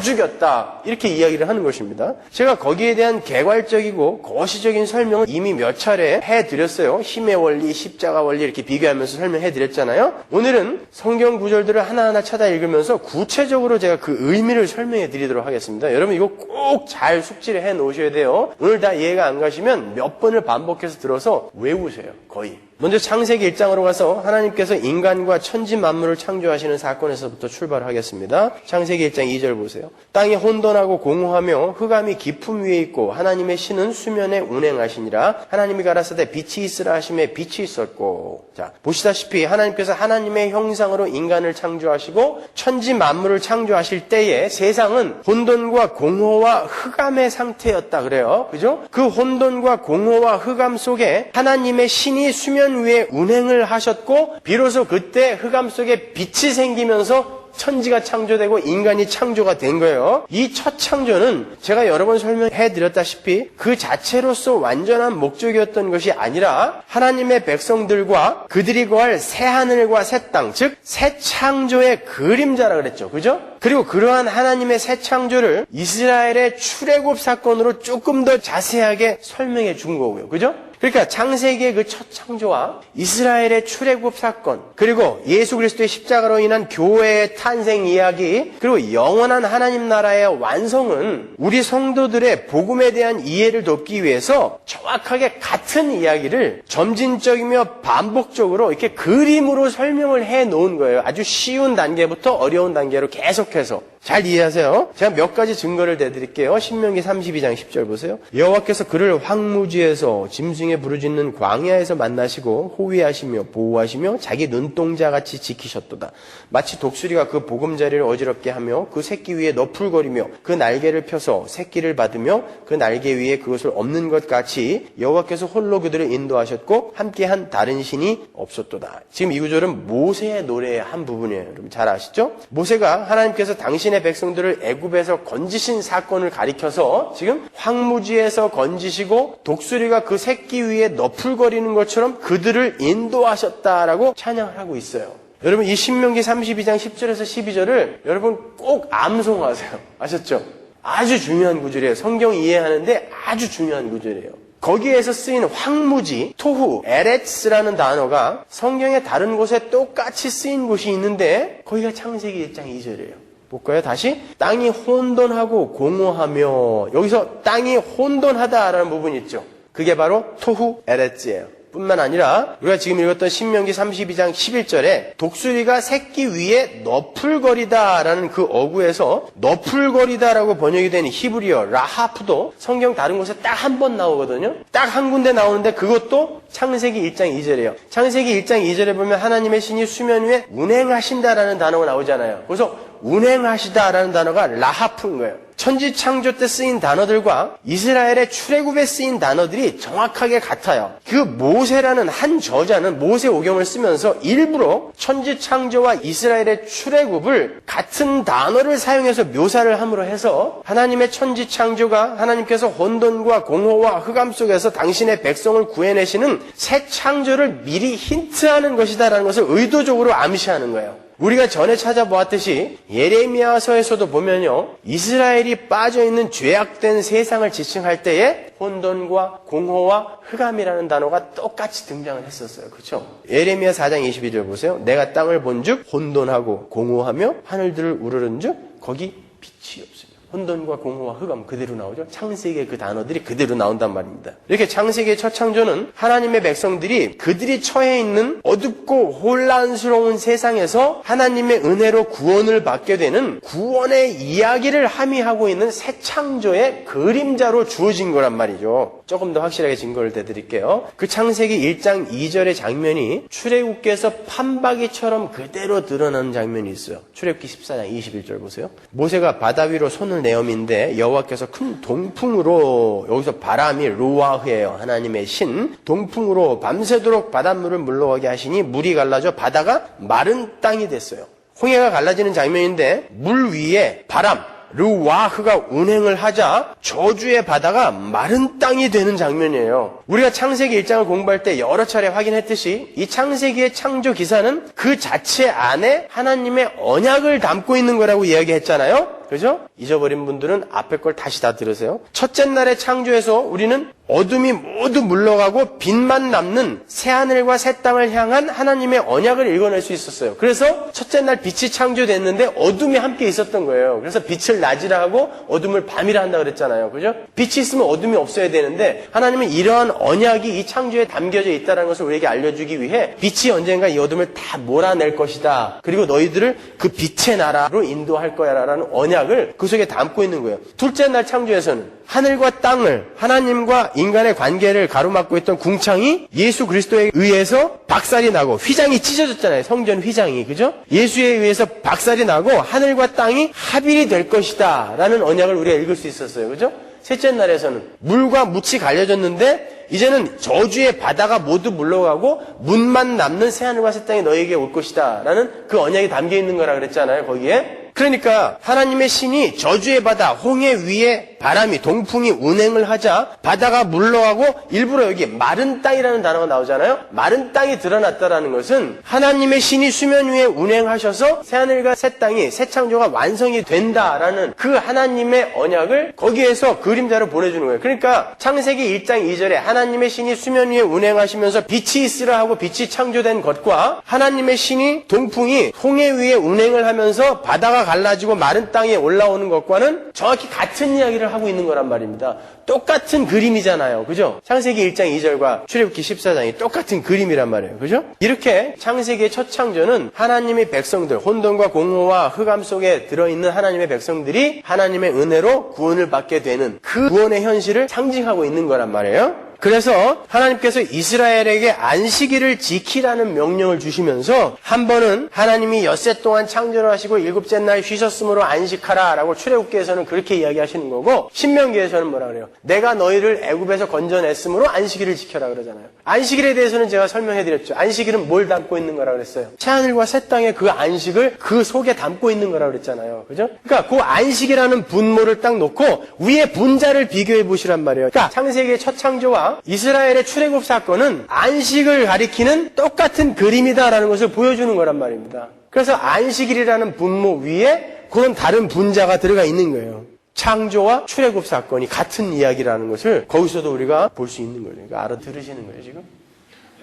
죽였다. 이렇게 이야기를 하는 것입니다. 제가 거기에 대한 개괄적이고 거시적인 설명을 이미 몇 차례 해드렸어요. 힘의 원리, 십자가 원리 이렇게 비교하면서 설명해드렸잖아요. 오늘은 성경 구절들을 하나하나 찾아 읽으면서 구체적으로 제가 그 의미를 설명해드리도록 하겠습니다. 여러분 이거 꼭 잘 숙지를 해놓으셔야 돼요. 오늘 다 이해가 안 가시면 몇 번을 반복해서 들어서 외우세요. 거의. 먼저 창세기 1장으로 가서 하나님께서 인간과 천지 만물을 창조하시는 사건에서부터 출발하겠습니다. 창세기 1장 2절 보세요. 땅이 혼돈하고 공허하며 흑암이 깊음 위에 있고 하나님의 신은 수면에 운행하시니라. 하나님이 가라사대 빛이 있으라 하심에 빛이 있었고. 자, 보시다시피 하나님께서 하나님의 형상으로 인간을 창조하시고 천지 만물을 창조하실 때에 세상은 혼돈과 공허와 흑암의 상태였다 그래요. 그죠? 그 혼돈과 공허와 흑암 속에 하나님의 신이 수면 위에 운행을 하셨고 비로소 그때 흑암 속에 빛이 생기면서 천지가 창조되고 인간이 창조가 된 거예요. 이 첫 창조는 제가 여러 번 설명해드렸다시피 그 자체로서 완전한 목적이었던 것이 아니라 하나님의 백성들과 그들이 거할 새 하늘과 새 땅, 즉 새 창조의 그림자라 그랬죠. 그죠? 그리고 그러한 하나님의 새 창조를 이스라엘의 출애굽 사건으로 조금 더 자세하게 설명해 준 거고요. 그죠? 그러니까 창세기의 그 첫 창조와 이스라엘의 출애굽 사건, 그리고 예수 그리스도의 십자가로 인한 교회의 탄생 이야기, 그리고 영원한 하나님 나라의 완성은 우리 성도들의 복음에 대한 이해를 돕기 위해서 정확하게 같은 이야기를 점진적이며 반복적으로 이렇게 그림으로 설명을 해 놓은 거예요. 아주 쉬운 단계부터 어려운 단계로 계속해서. 잘 이해하세요. 제가 몇 가지 증거를 대드릴게요. 신명기 32장 10절 보세요. 여호와께서 그를 황무지에서 짐승에 부르짖는 광야에서 만나시고 호위하시며 보호하시며 자기 눈동자같이 지키셨도다. 마치 독수리가 그 보금자리를 어지럽게 하며 그 새끼 위에 너풀거리며 그 날개를 펴서 새끼를 받으며 그 날개 위에 그것을 엎는 것 같이 여호와께서 홀로 그들을 인도하셨고 함께한 다른 신이 없었도다. 지금 이 구절은 모세의 노래의 한 부분이에요. 여러분 잘 아시죠? 모세가 하나님께서 당신의 백성들을 애굽에서 건지신 사건을 가리켜서 지금 황무지에서 건지시고 독수리가 그 새끼 위에 너풀거리는 것처럼 그들을 인도하셨다라고 찬양을 하고 있어요. 여러분 이 신명기 32장 10절에서 12절을 여러분 꼭 암송하세요. 아셨죠? 아주 중요한 구절이에요. 성경 이해하는데 아주 중요한 구절이에요. 거기에서 쓰인 황무지, 토후, 에레츠라는 단어가 성경의 다른 곳에 똑같이 쓰인 곳이 있는데 거기가 창세기 1장 2절이에요. 볼까요? 다시 땅이 혼돈하고 공허하며, 여기서 땅이 혼돈하다라는 부분이 있죠. 그게 바로 토후 에레츠예요. 뿐만 아니라 우리가 지금 읽었던 신명기 32장 11절에 독수리가 새끼 위에 너풀거리다라는 그 어구에서 너풀거리다라고 번역이 된 히브리어 라하프도 성경 다른 곳에 딱 한 번 나오거든요. 딱 한 군데 나오는데 그것도 창세기 1장 2절이에요. 창세기 1장 2절에 보면 하나님의 신이 수면 위에 운행하신다라는 단어가 나오잖아요. 그래서 운행하시다라는 단어가 라하프인 거예요. 천지 창조 때 쓰인 단어들과 이스라엘의 출애굽에 쓰인 단어들이 정확하게 같아요. 그 모세라는 한 저자는 모세 오경을 쓰면서 일부러 천지 창조와 이스라엘의 출애굽을 같은 단어를 사용해서 묘사를 함으로 해서 하나님의 천지 창조가 하나님께서 혼돈과 공허와 흑암 속에서 당신의 백성을 구해내시는 새 창조를 미리 힌트하는 것이다라는 것을 의도적으로 암시하는 거예요. 우리가 전에 찾아보았듯이 예레미야서에서도 보면요, 이스라엘이 빠져있는 죄악된 세상을 지칭할 때에 혼돈과 공허와 흑암이라는 단어가 똑같이 등장을 했었어요. 그렇죠? 예레미야 4장 22절 보세요. 내가 땅을 본즉 혼돈하고 공허하며 하늘들을 우르른즉 거기 빛이 없습니다. 혼돈과 공허와 흑암 그대로 나오죠. 창세기의 그 단어들이 그대로 나온단 말입니다. 이렇게 창세기의 첫 창조는 하나님의 백성들이 그들이 처해 있는 어둡고 혼란스러운 세상에서 하나님의 은혜로 구원을 받게 되는 구원의 이야기를 함의하고 있는 새 창조의 그림자로 주어진 거란 말이죠. 조금 더 확실하게 증거를 대드릴게요. 그 창세기 1장 2절의 장면이 출애굽기에서 판박이처럼 그대로 드러나는 장면이 있어요. 출애굽기 14장 21절 보세요. 모세가 바다 위로 손을 내어민데 여호와께서 큰 동풍으로, 여기서 바람이 루아흐예요. 하나님의 신. 동풍으로 밤새도록 바닷물을 물러가게 하시니 물이 갈라져 바다가 마른 땅이 됐어요. 홍해가 갈라지는 장면인데 물 위에 바람, 루와흐가 운행을 하자 저주의 바다가 마른 땅이 되는 장면이에요. 우리가 창세기 1장을 공부할 때 여러 차례 확인했듯이 이 창세기의 창조 기사는 그 자체 안에 하나님의 언약을 담고 있는 거라고 이야기했잖아요. 그죠? 잊어버린 분들은 앞에 걸 다시 다 들으세요. 첫째 날의 창조에서 우리는 어둠이 모두 물러가고 빛만 남는 새하늘과 새 땅을 향한 하나님의 언약을 읽어낼 수 있었어요. 그래서 첫째 날 빛이 창조됐는데 어둠이 함께 있었던 거예요. 그래서 빛을 낮이라 하고 어둠을 밤이라 한다 그랬잖아요. 그죠? 빛이 있으면 어둠이 없어야 되는데 하나님은 이러한 언약이 이 창조에 담겨져 있다는 것을 우리에게 알려주기 위해 빛이 언젠가 이 어둠을 다 몰아낼 것이다. 그리고 너희들을 그 빛의 나라로 인도할 거야 라는 언약을 그 속에 담고 있는 거예요. 둘째 날 창조에서는 하늘과 땅을, 하나님과 인간의 관계를 가로막고 있던 궁창이 예수 그리스도에 의해서 박살이 나고 휘장이 찢어졌잖아요. 성전 휘장이. 그죠? 예수에 의해서 박살이 나고 하늘과 땅이 합일이 될 것이다 라는 언약을 우리가 읽을 수 있었어요. 그죠? 셋째 날에서는 물과 묻이 갈려졌는데 이제는 저주의 바다가 모두 물러가고 문만 남는 새하늘과 새 땅이 너에게 올 것이다 라는 그 언약이 담겨 있는 거라 그랬잖아요. 거기에. 그러니까 하나님의 신이 저주의 바다, 홍해 위에 바람이, 동풍이 운행을 하자 바다가 물러가고 일부러 여기 마른 땅이라는 단어가 나오잖아요. 마른 땅이 드러났다라는 것은 하나님의 신이 수면 위에 운행하셔서 새하늘과 새 땅이, 새 창조가 완성이 된다라는 그 하나님의 언약을 거기에서 그림자로 보내주는 거예요. 그러니까 창세기 1장 2절에 하나님의 신이 수면 위에 운행하시면서 빛이 있으라 하고 빛이 창조된 것과 하나님의 신이, 동풍이 홍해 위에 운행을 하면서 바다가 갈라지고 마른 땅에 올라오는 것과는 정확히 같은 이야기를 하고 있는 거란 말입니다. 똑같은 그림이잖아요. 그죠? 창세기 1장 2절과 출애굽기 14장이 똑같은 그림이란 말이에요. 그죠? 이렇게 창세기의 첫 창조는 하나님의 백성들, 혼돈과 공허와 흑암 속에 들어있는 하나님의 백성들이 하나님의 은혜로 구원을 받게 되는 그 구원의 현실을 상징하고 있는 거란 말이에요. 그래서 하나님께서 이스라엘에게 안식일을 지키라는 명령을 주시면서 한 번은 하나님이 엿새 동안 창조를 하시고 일곱째 날 쉬셨으므로 안식하라 라고 출애굽기에서는 그렇게 이야기하시는 거고, 신명기에서는 뭐라 그래요? 내가 너희를 애굽에서 건져냈으므로 안식일을 지켜라 그러잖아요. 안식일에 대해서는 제가 설명해드렸죠. 안식일은 뭘 담고 있는 거라 그랬어요? 새하늘과 새 땅의 그 안식을 그 속에 담고 있는 거라 그랬잖아요. 그죠? 그러니까 그 안식이라는 분모를 딱 놓고 위에 분자를 비교해 보시란 말이에요. 그러니까 창세기의 첫 창조와 이스라엘의 출애굽 사건은 안식을 가리키는 똑같은 그림이다라는 것을 보여주는 거란 말입니다. 그래서 안식일이라는 분모 위에 그런 다른 분자가 들어가 있는 거예요. 창조와 출애굽 사건이 같은 이야기라는 것을 거기서도 우리가 볼 수 있는 거예요. 그러니까 알아들으시는 거예요, 지금?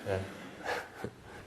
네.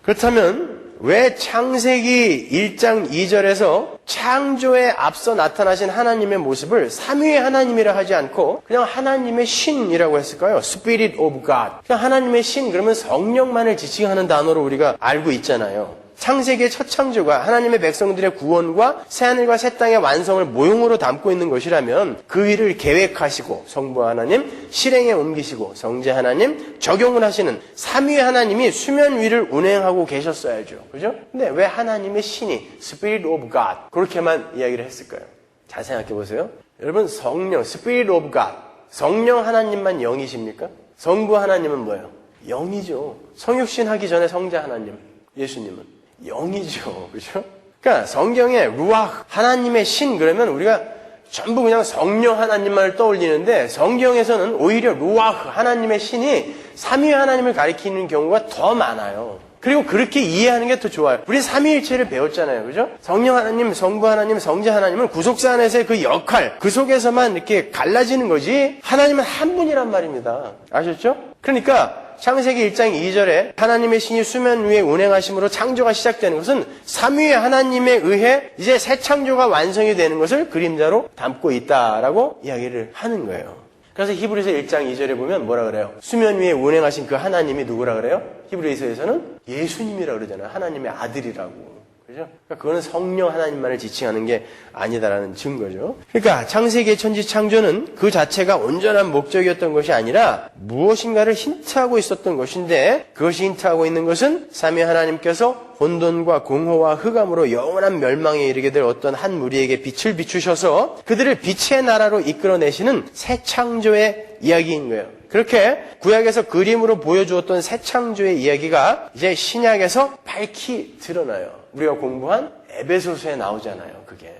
그렇다면 왜 창세기 1장 2절에서 창조에 앞서 나타나신 하나님의 모습을 삼위의 하나님이라 하지 않고 그냥 하나님의 신이라고 했을까요? Spirit of God. 그냥 하나님의 신, 그러면 성령만을 지칭하는 단어로 우리가 알고 있잖아요. 창세기의 첫 창조가 하나님의 백성들의 구원과 새하늘과 새 땅의 완성을 모형으로 담고 있는 것이라면 그 일을 계획하시고 성부 하나님, 실행에 옮기시고 성자 하나님, 적용을 하시는 삼위의 하나님이 수면 위를 운행하고 계셨어야죠. 그죠? 근데 왜 하나님의 신이 Spirit of God 그렇게만 이야기를 했을까요? 잘 생각해 보세요. 여러분, 성령, Spirit of God, 성령 하나님만 영이십니까? 성부 하나님은 뭐예요? 영이죠. 성육신 하기 전에 성자 하나님, 예수님은 영이죠. 그죠? 그러니까 성경에 루아흐, 하나님의 신 그러면 우리가 전부 그냥 성령 하나님만을 떠올리는데 성경에서는 오히려 루아흐, 하나님의 신이 삼위 하나님을 가리키는 경우가 더 많아요. 그리고 그렇게 이해하는 게 더 좋아요. 우리 삼위일체를 배웠잖아요. 그죠? 성령 하나님, 성부 하나님, 성자 하나님은 구속사 안에서의 그 역할, 그 속에서만 이렇게 갈라지는 거지 하나님은 한 분이란 말입니다. 아셨죠? 그러니까 창세기 1장 2절에 하나님의 신이 수면 위에 운행하심으로 창조가 시작되는 것은 삼위의 하나님에 의해 이제 새 창조가 완성이 되는 것을 그림자로 담고 있다라고 이야기를 하는 거예요. 그래서 히브리서 1장 2절에 보면 뭐라 그래요? 수면 위에 운행하신 그 하나님이 누구라 그래요? 히브리서에서는 예수님이라 그러잖아요. 하나님의 아들이라고. 그죠? 그러니까 그거는 성령 하나님만을 지칭하는 게 아니다라는 증거죠. 그러니까 창세기의 천지 창조는 그 자체가 온전한 목적이었던 것이 아니라 무엇인가를 힌트하고 있었던 것인데 그것이 힌트하고 있는 것은 삼위 하나님께서 혼돈과 공허와 흑암으로 영원한 멸망에 이르게 될 어떤 한 무리에게 빛을 비추셔서 그들을 빛의 나라로 이끌어내시는 새 창조의 이야기인 거예요. 그렇게 구약에서 그림으로 보여주었던 새 창조의 이야기가 이제 신약에서 밝히 드러나요. 우리가 공부한 에베소서에 나오잖아요. 그게.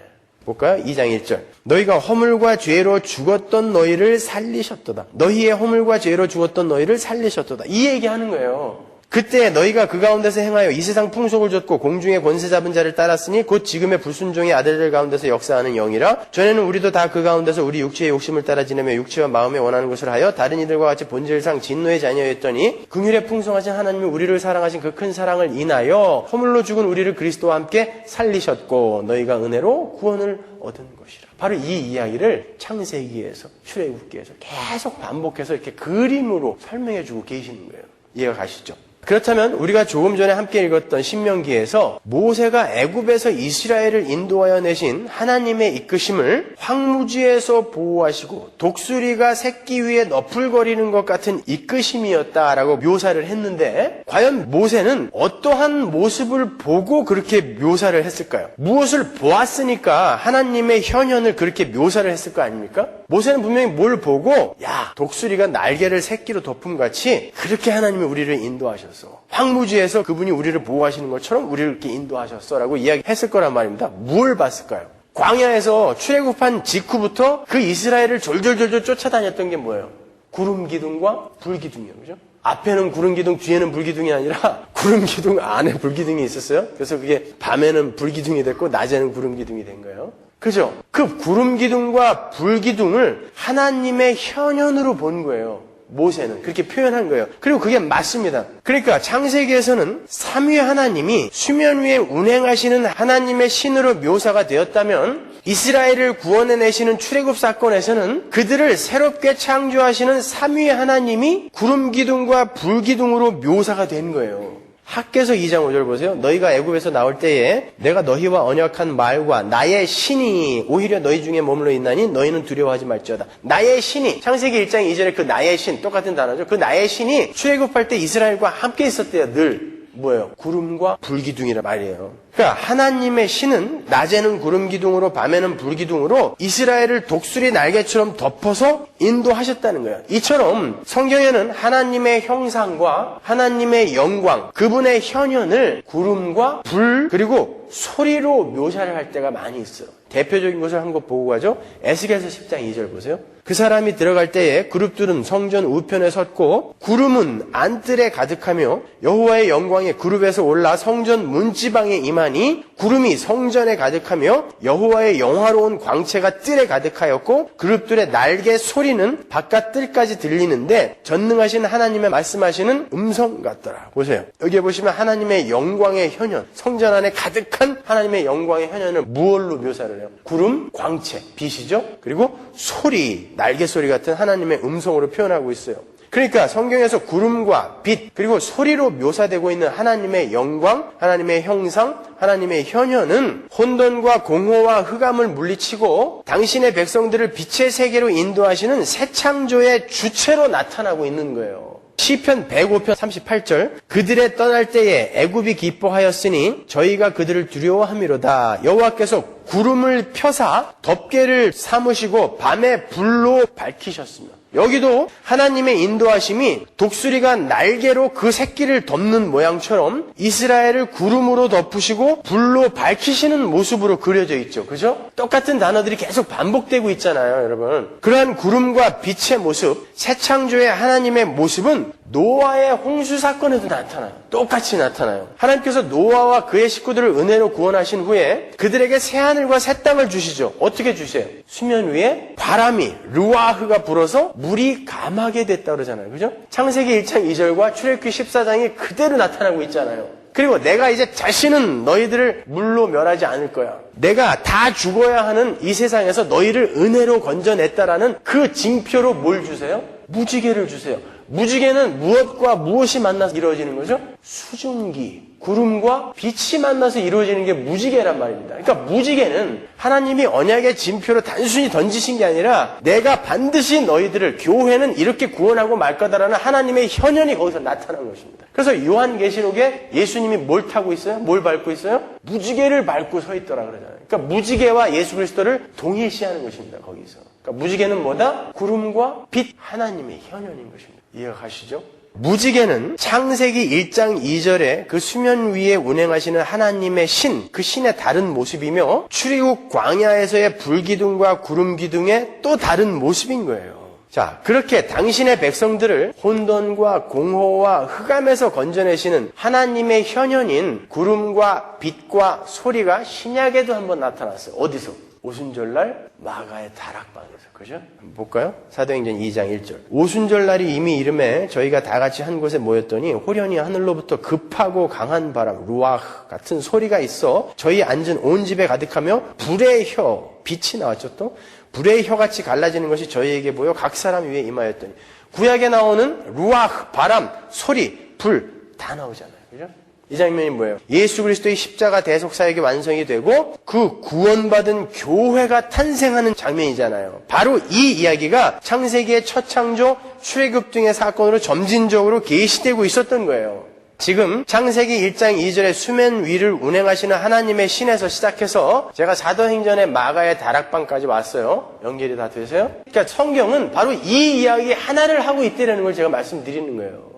볼까요? 2장 1절. 너희가 허물과 죄로 죽었던 너희를 살리셨도다. 너희의 허물과 죄로 죽었던 너희를 살리셨도다. 이 얘기하는 거예요. 그때 너희가 그 가운데서 행하여 이 세상 풍속을 좇고 공중의 권세 잡은 자를 따랐으니 곧 지금의 불순종의 아들들 가운데서 역사하는 영이라. 전에는 우리도 다 그 가운데서 우리 육체의 욕심을 따라 지내며 육체와 마음에 원하는 것을 하여 다른 이들과 같이 본질상 진노의 자녀였더니 긍휼에 풍성하신 하나님이 우리를 사랑하신 그 큰 사랑을 인하여 허물로 죽은 우리를 그리스도와 함께 살리셨고 너희가 은혜로 구원을 얻은 것이라. 바로 이 이야기를 창세기에서 출애굽기에서 계속 반복해서 이렇게 그림으로 설명해 주고 계시는 거예요. 이해가 가시죠? 그렇다면 우리가 조금 전에 함께 읽었던 신명기에서 모세가 애굽에서 이스라엘을 인도하여 내신 하나님의 이끄심을 황무지에서 보호하시고 독수리가 새끼 위에 너풀거리는 것 같은 이끄심이었다라고 묘사를 했는데 과연 모세는 어떠한 모습을 보고 그렇게 묘사를 했을까요? 무엇을 보았으니까 하나님의 현현을 그렇게 묘사를 했을 거 아닙니까? 모세는 분명히 뭘 보고 야 독수리가 날개를 새끼로 덮음같이 그렇게 하나님이 우리를 인도하셨어. 황무지에서 그분이 우리를 보호하시는 것처럼 우리를 이렇게 인도하셨어라고 이야기했을 거란 말입니다. 뭘 봤을까요? 광야에서 출애굽한 직후부터 그 이스라엘을 졸졸졸졸 쫓아다녔던 게 뭐예요? 구름 기둥과 불 기둥이에요. 그죠? 앞에는 구름 기둥, 뒤에는 불 기둥이 아니라 구름 기둥 안에 불 기둥이 있었어요. 그래서 그게 밤에는 불 기둥이 됐고 낮에는 구름 기둥이 된 거예요. 그죠? 그 구름 기둥과 불 기둥을 하나님의 현현으로 본 거예요. 모세는 그렇게 표현한 거예요. 그리고 그게 맞습니다. 그러니까 창세기에서는 삼위 하나님이 수면 위에 운행하시는 하나님의 신으로 묘사가 되었다면 이스라엘을 구원해내시는 출애굽 사건에서는 그들을 새롭게 창조하시는 삼위 하나님이 구름 기둥과 불 기둥으로 묘사가 된 거예요. 학개서 2장 5절 보세요. 너희가 애굽에서 나올 때에 내가 너희와 언약한 말과 나의 신이 오히려 너희 중에 머물러 있나니 너희는 두려워하지 말지어다. 나의 신이 창세기 1장 2절에 그 나의 신 똑같은 단어죠. 그 나의 신이 출애굽할 때 이스라엘과 함께 있었대요. 늘. 뭐예요? 구름과 불기둥이란 말이에요. 그러니까 하나님의 신은 낮에는 구름 기둥으로 밤에는 불 기둥으로 이스라엘을 독수리 날개처럼 덮어서 인도하셨다는 거예요. 이처럼 성경에는 하나님의 형상과 하나님의 영광, 그분의 현현을 구름과 불 그리고 소리로 묘사를 할 때가 많이 있어요. 대표적인 것을 한 것 보고 가죠. 에스겔서 10장 2절 보세요. 그 사람이 들어갈 때에 그룹들은 성전 우편에 섰고 구름은 안뜰에 가득하며 여호와의 영광이 그룹에서 올라 성전 문지방에 임하니 구름이 성전에 가득하며 여호와의 영화로운 광채가 뜰에 가득하였고 그룹들의 날개 소리는 바깥 뜰까지 들리는데 전능하신 하나님의 말씀하시는 음성 같더라. 보세요. 여기에 보시면 하나님의 영광의 현현, 성전 안에 가득한 하나님의 영광의 현현을 무엇로 묘사를 해요? 구름, 광채, 빛이죠. 그리고 소리, 날개 소리 같은 하나님의 음성으로 표현하고 있어요. 그러니까 성경에서 구름과 빛 그리고 소리로 묘사되고 있는 하나님의 영광, 하나님의 형상, 하나님의 현현은 혼돈과 공허와 흑암을 물리치고 당신의 백성들을 빛의 세계로 인도하시는 새 창조의 주체로 나타나고 있는 거예요. 시편 105편 38절 그들의 떠날 때에 애굽이 기뻐하였으니 저희가 그들을 두려워함이로다. 여호와께서 구름을 펴사 덮개를 삼으시고 밤에 불로 밝히셨습니다. 여기도 하나님의 인도하심이 독수리가 날개로 그 새끼를 덮는 모양처럼 이스라엘을 구름으로 덮으시고 불로 밝히시는 모습으로 그려져 있죠. 그죠? 똑같은 단어들이 계속 반복되고 있잖아요, 여러분. 그러한 구름과 빛의 모습, 새 창조의 하나님의 모습은 노아의 홍수 사건에도 나타나요. 똑같이 나타나요. 하나님께서 노아와 그의 식구들을 은혜로 구원하신 후에 그들에게 새하늘과 새 땅을 주시죠. 어떻게 주세요? 수면 위에 바람이 르와흐가 불어서 물이 감하게 됐다고 그러잖아요. 그죠? 창세기 1장 2절과 출애굽기 14장이 그대로 나타나고 있잖아요. 그리고 내가 이제 다시는 너희들을 물로 멸하지 않을 거야. 내가 다 죽어야 하는 이 세상에서 너희를 은혜로 건져냈다라는 그 징표로 뭘 주세요? 무지개를 주세요. 무지개는 무엇과 무엇이 만나서 이루어지는 거죠? 수증기, 구름과 빛이 만나서 이루어지는 게 무지개란 말입니다. 그러니까 무지개는 하나님이 언약의 징표로 단순히 던지신 게 아니라 내가 반드시 너희들을, 교회는 이렇게 구원하고 말 거다라는 하나님의 현현이 거기서 나타난 것입니다. 그래서 요한계시록에 예수님이 뭘 타고 있어요? 뭘 밟고 있어요? 무지개를 밟고 서 있더라 그러잖아요. 그러니까 무지개와 예수 그리스도를 동일시하는 것입니다. 거기서. 그러니까 무지개는 뭐다? 구름과 빛, 하나님의 현현인 것입니다. 이해가 가시죠? 무지개는 창세기 1장 2절에 그 수면 위에 운행하시는 하나님의 신, 그 신의 다른 모습이며 출애굽 광야에서의 불기둥과 구름기둥의 또 다른 모습인 거예요. 자, 그렇게 당신의 백성들을 혼돈과 공허와 흑암에서 건져내시는 하나님의 현현인 구름과 빛과 소리가 신약에도 한번 나타났어요. 어디서? 오순절날 마가의 다락방에서. 그죠? 한번 볼까요? 사도행전 2장 1절. 오순절날이 이미 이름에 저희가 다 같이 한 곳에 모였더니 호련히 하늘로부터 급하고 강한 바람, 루아흐 같은 소리가 있어 저희 앉은 온 집에 가득하며 불의 혀, 빛이 나왔죠 또? 불의 혀같이 갈라지는 것이 저희에게 보여 각 사람 위에 임하였더니. 구약에 나오는 루아흐, 바람, 소리, 불 다 나오잖아요. 그죠? 이 장면이 뭐예요? 예수 그리스도의 십자가 대속 사역이 완성이 되고 그 구원받은 교회가 탄생하는 장면이잖아요. 바로 이 이야기가 창세기의 첫 창조, 출애굽 등의 사건으로 점진적으로 계시되고 있었던 거예요. 지금 창세기 1장 2절에 수면 위를 운행하시는 하나님의 신에서 시작해서 제가 사도행전의 마가의 다락방까지 왔어요. 연결이 다 되세요? 그러니까 성경은 바로 이 이야기 하나를 하고 있다는 걸 제가 말씀드리는 거예요.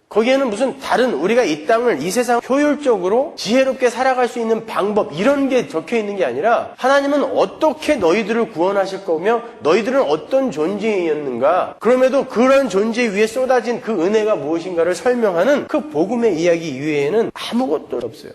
거기에는 무슨 다른 우리가 이 땅을, 이 세상 효율적으로 지혜롭게 살아갈 수 있는 방법 이런 게 적혀 있는 게 아니라 하나님은 어떻게 너희들을 구원하실 거며 너희들은 어떤 존재였는가, 그럼에도 그런 존재 위에 쏟아진 그 은혜가 무엇인가를 설명하는 그 복음의 이야기 이외에는 아무것도 없어요.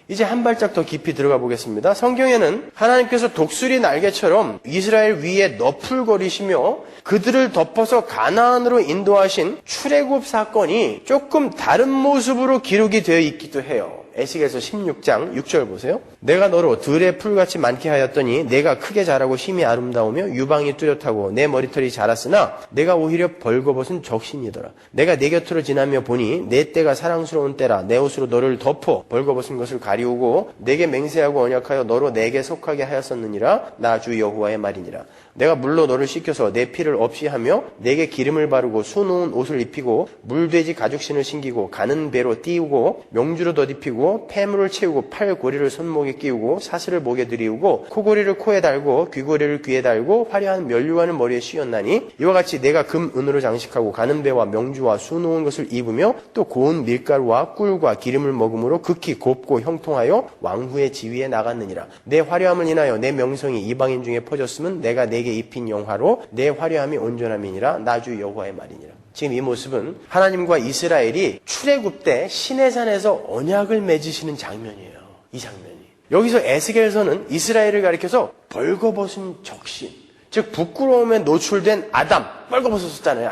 이제 한 발짝 더 깊이 들어가 보겠습니다. 성경에는 하나님께서 독수리 날개처럼 이스라엘 위에 너풀거리시며 그들을 덮어서 가나안으로 인도하신 출애굽 사건이 조금 다른 모습으로 기록이 되어 있기도 해요. 에스겔서 16장 6절 보세요. 내가 너로 들의 풀같이 많게 하였더니 내가 크게 자라고 힘이 아름다우며 유방이 뚜렷하고 내 머리털이 자랐으나 내가 오히려 벌거벗은 적신이더라. 내가 내 곁으로 지나며 보니 내 때가 사랑스러운 때라. 내 옷으로 너를 덮어 벌거벗은 것을 가리우고 내게 맹세하고 언약하여 너로 내게 속하게 하였었느니라. 나 주 여호와의 말이니라. 내가 물로 너를 씻겨서 내 피를 없이 하며 내게 기름을 바르고 수놓은 옷을 입히고 물돼지 가죽신을 신기고 가는 배로 띄우고 명주로 덧입히고 폐물을 채우고 팔고리를 손목에 끼우고 사슬을 목에 들이우고 코고리를 코에 달고 귀고리를 귀에 달고 화려한 면류관을 머리에 씌웠나니 이와 같이 내가 금 은으로 장식하고 가는 배와 명주와 수놓은 것을 입으며 또 고운 밀가루와 꿀과 기름을 먹음으로 극히 곱고 형통하여 왕후의 지위에 나갔느니라. 내 화려함을 인하여 내 명성이 이방인 중에 퍼졌으면 내가 내게 입힌 영화로 내 화려함이 온전함이니라. 나 주 여호와의 말이니라. 지금 이 모습은 하나님과 이스라엘이 출애굽 때 시내산에서 언약을 맺으시는 장면이에요. 이 장면이. 여기서 에스겔서는 이스라엘을 가리켜서 벌거벗은 적신, 즉 부끄러움에 노출된 아담, 벌거벗었잖아요.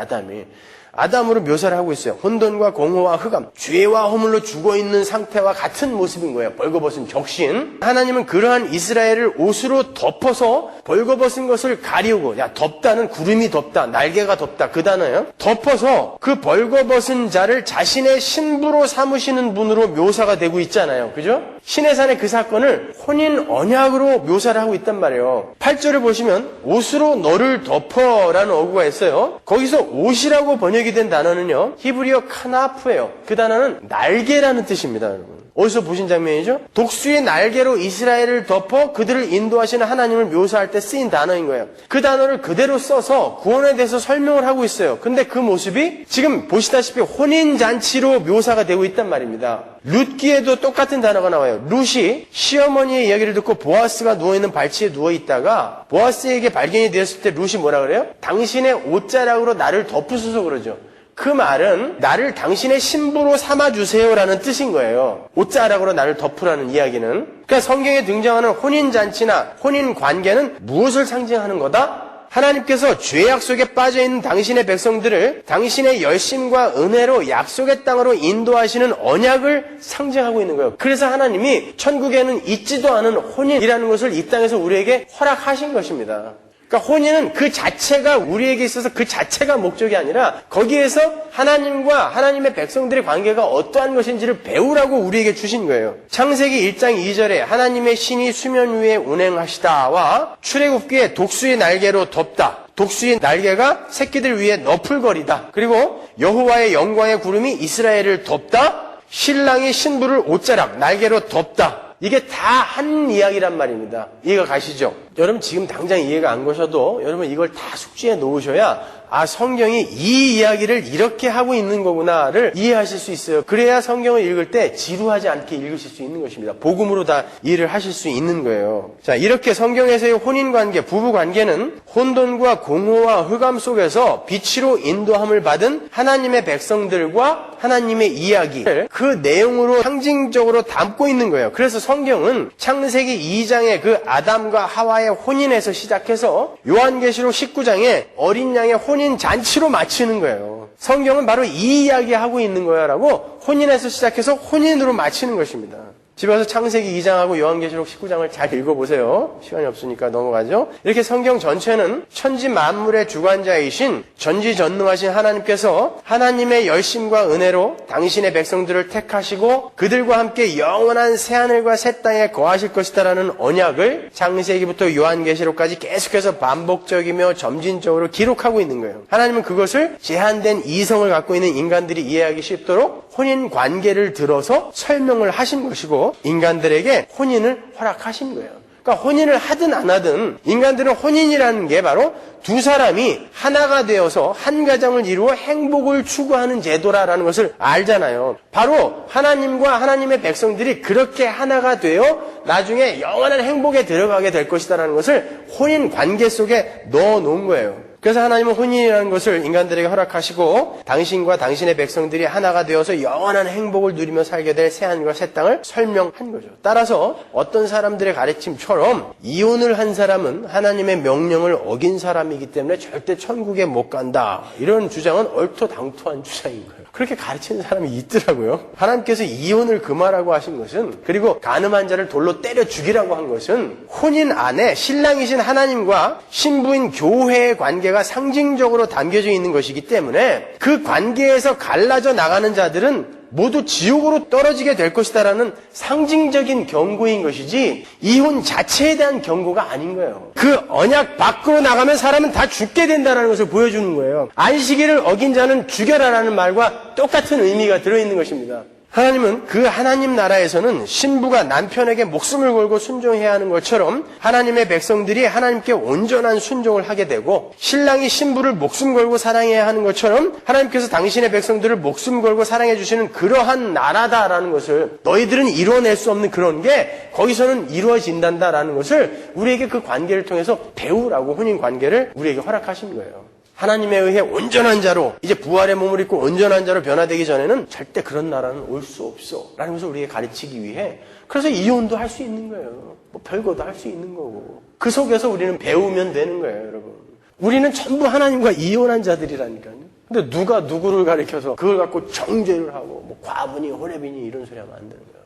아담으로 묘사를 하고 있어요. 혼돈과 공허와 흑암, 죄와 허물로 죽어있는 상태와 같은 모습인 거예요. 벌거벗은 적신. 하나님은 그러한 이스라엘을 옷으로 덮어서 벌거벗은 것을 가리우고, 야, 덮다는 구름이 덮다, 날개가 덮다, 그 단어예요. 덮어서 그 벌거벗은 자를 자신의 신부로 삼으시는 분으로 묘사가 되고 있잖아요. 그죠? 시내산의 그 사건을 혼인 언약으로 묘사를 하고 있단 말이에요. 8절을 보시면 옷으로 너를 덮어라는 어구가 있어요. 거기서 옷이라고 번역이 된 단어는요, 히브리어 카나프예요. 그 단어는 날개라는 뜻입니다, 여러분. 어디서 보신 장면이죠? 독수리의 날개로 이스라엘을 덮어 그들을 인도하시는 하나님을 묘사할 때 쓰인 단어인 거예요. 그 단어를 그대로 써서 구원에 대해서 설명을 하고 있어요. 근데 그 모습이 지금 보시다시피 혼인잔치로 묘사가 되고 있단 말입니다. 룻기에도 똑같은 단어가 나와요. 룻이 시어머니의 이야기를 듣고 보아스가 누워있는 발치에 누워있다가 보아스에게 발견이 되었을 때 룻이 뭐라 그래요? 당신의 옷자락으로 나를 덮으소서 그러죠. 그 말은 나를 당신의 신부로 삼아주세요라는 뜻인 거예요. 옷자락으로 나를 덮으라는 이야기는. 그러니까 성경에 등장하는 혼인잔치나 혼인관계는 무엇을 상징하는 거다? 하나님께서 죄악 속에 빠져있는 당신의 백성들을 당신의 열심과 은혜로 약속의 땅으로 인도하시는 언약을 상징하고 있는 거예요. 그래서 하나님이 천국에는 있지도 않은 혼인이라는 것을 이 땅에서 우리에게 허락하신 것입니다. 그러니까 혼인은 그 자체가 우리에게 있어서 그 자체가 목적이 아니라 거기에서 하나님과 하나님의 백성들의 관계가 어떠한 것인지를 배우라고 우리에게 주신 거예요. 창세기 1장 2절에 하나님의 신이 수면 위에 운행하시다와 출애굽기에 독수의 날개로 덮다. 독수의 날개가 새끼들 위에 너풀거리다. 그리고 여호와의 영광의 구름이 이스라엘을 덮다. 신랑이 신부를 옷자락, 날개로 덮다. 이게 다 한 이야기란 말입니다. 이해가 가시죠? 여러분 지금 당장 이해가 안 가셔도 여러분 이걸 다 숙지해 놓으셔야 성경이 이 이야기를 이렇게 하고 있는 거구나를 이해하실 수 있어요. 그래야 성경을 읽을 때 지루하지 않게 읽으실 수 있는 것입니다. 복음으로 다 이해를 하실 수 있는 거예요. 자, 이렇게 성경에서의 혼인관계, 부부관계는 혼돈과 공허와 흑암 속에서 빛으로 인도함을 받은 하나님의 백성들과 하나님의 이야기를 그 내용으로 상징적으로 담고 있는 거예요. 그래서 성경은 창세기 2장의 그 아담과 하와의 혼인에서 시작해서 요한계시록 19장에 어린 양의 혼인 잔치로 마치는 거예요. 성경은 바로 이 이야기 하고 있는 거야라고 혼인에서 시작해서 혼인으로 마치는 것입니다. 집에 와서 창세기 2장하고 요한계시록 19장을 잘 읽어보세요. 시간이 없으니까 넘어가죠. 이렇게 성경 전체는 천지 만물의 주관자이신 전지전능하신 하나님께서 하나님의 열심과 은혜로 당신의 백성들을 택하시고 그들과 함께 영원한 새하늘과 새 땅에 거하실 것이다라는 언약을 창세기부터 요한계시록까지 계속해서 반복적이며 점진적으로 기록하고 있는 거예요. 하나님은 그것을 제한된 이성을 갖고 있는 인간들이 이해하기 쉽도록 혼인 관계를 들어서 설명을 하신 것이고 인간들에게 혼인을 허락하신 거예요. 그러니까 혼인을 하든 안 하든 인간들은 혼인이라는 게 바로 두 사람이 하나가 되어서 한 가정을 이루어 행복을 추구하는 제도라는 것을 알잖아요. 바로 하나님과 하나님의 백성들이 그렇게 하나가 되어 나중에 영원한 행복에 들어가게 될 것이다라는 것을 혼인 관계 속에 넣어 놓은 거예요. 그래서 하나님은 혼인이라는 것을 인간들에게 허락하시고 당신과 당신의 백성들이 하나가 되어서 영원한 행복을 누리며 살게 될 새하늘과 새 땅을 설명한 거죠. 따라서 어떤 사람들의 가르침처럼 이혼을 한 사람은 하나님의 명령을 어긴 사람이기 때문에 절대 천국에 못 간다. 이런 주장은 얼토당토한 주장인 거예요. 그렇게 가르치는 사람이 있더라고요. 하나님께서 이혼을 금하라고 하신 것은 그리고 간음한 자를 돌로 때려 죽이라고 한 것은 혼인 안에 신랑이신 하나님과 신부인 교회의 관계가 상징적으로 담겨져 있는 것이기 때문에 그 관계에서 갈라져 나가는 자들은 모두 지옥으로 떨어지게 될 것이다라는 상징적인 경고인 것이지 이혼 자체에 대한 경고가 아닌 거예요. 그 언약 밖으로 나가면 사람은 다 죽게 된다는 것을 보여주는 거예요. 안식일을 어긴 자는 죽여라라는 말과 똑같은 의미가 들어있는 것입니다. 하나님은 그 하나님 나라에서는 신부가 남편에게 목숨을 걸고 순종해야 하는 것처럼 하나님의 백성들이 하나님께 온전한 순종을 하게 되고 신랑이 신부를 목숨 걸고 사랑해야 하는 것처럼 하나님께서 당신의 백성들을 목숨 걸고 사랑해 주시는 그러한 나라다라는 것을 너희들은 이루어낼 수 없는 그런 게 거기서는 이루어진단다라는 것을 우리에게 그 관계를 통해서 배우라고 혼인 관계를 우리에게 허락하신 거예요. 하나님에 의해 온전한 자로 이제 부활의 몸을 입고 온전한 자로 변화되기 전에는 절대 그런 나라는 올 수 없어 라는 것을 우리에게 가르치기 위해 그래서 이혼도 할 수 있는 거예요. 뭐 별거도 할 수 있는 거고 그 속에서 우리는 배우면 되는 거예요. 여러분 우리는 전부 하나님과 이혼한 자들이라니까요. 근데 누가 누구를 가리켜서 그걸 갖고 정죄를 하고 뭐 과분이 호렙이니 이런 소리 하면 안 되는 거예요.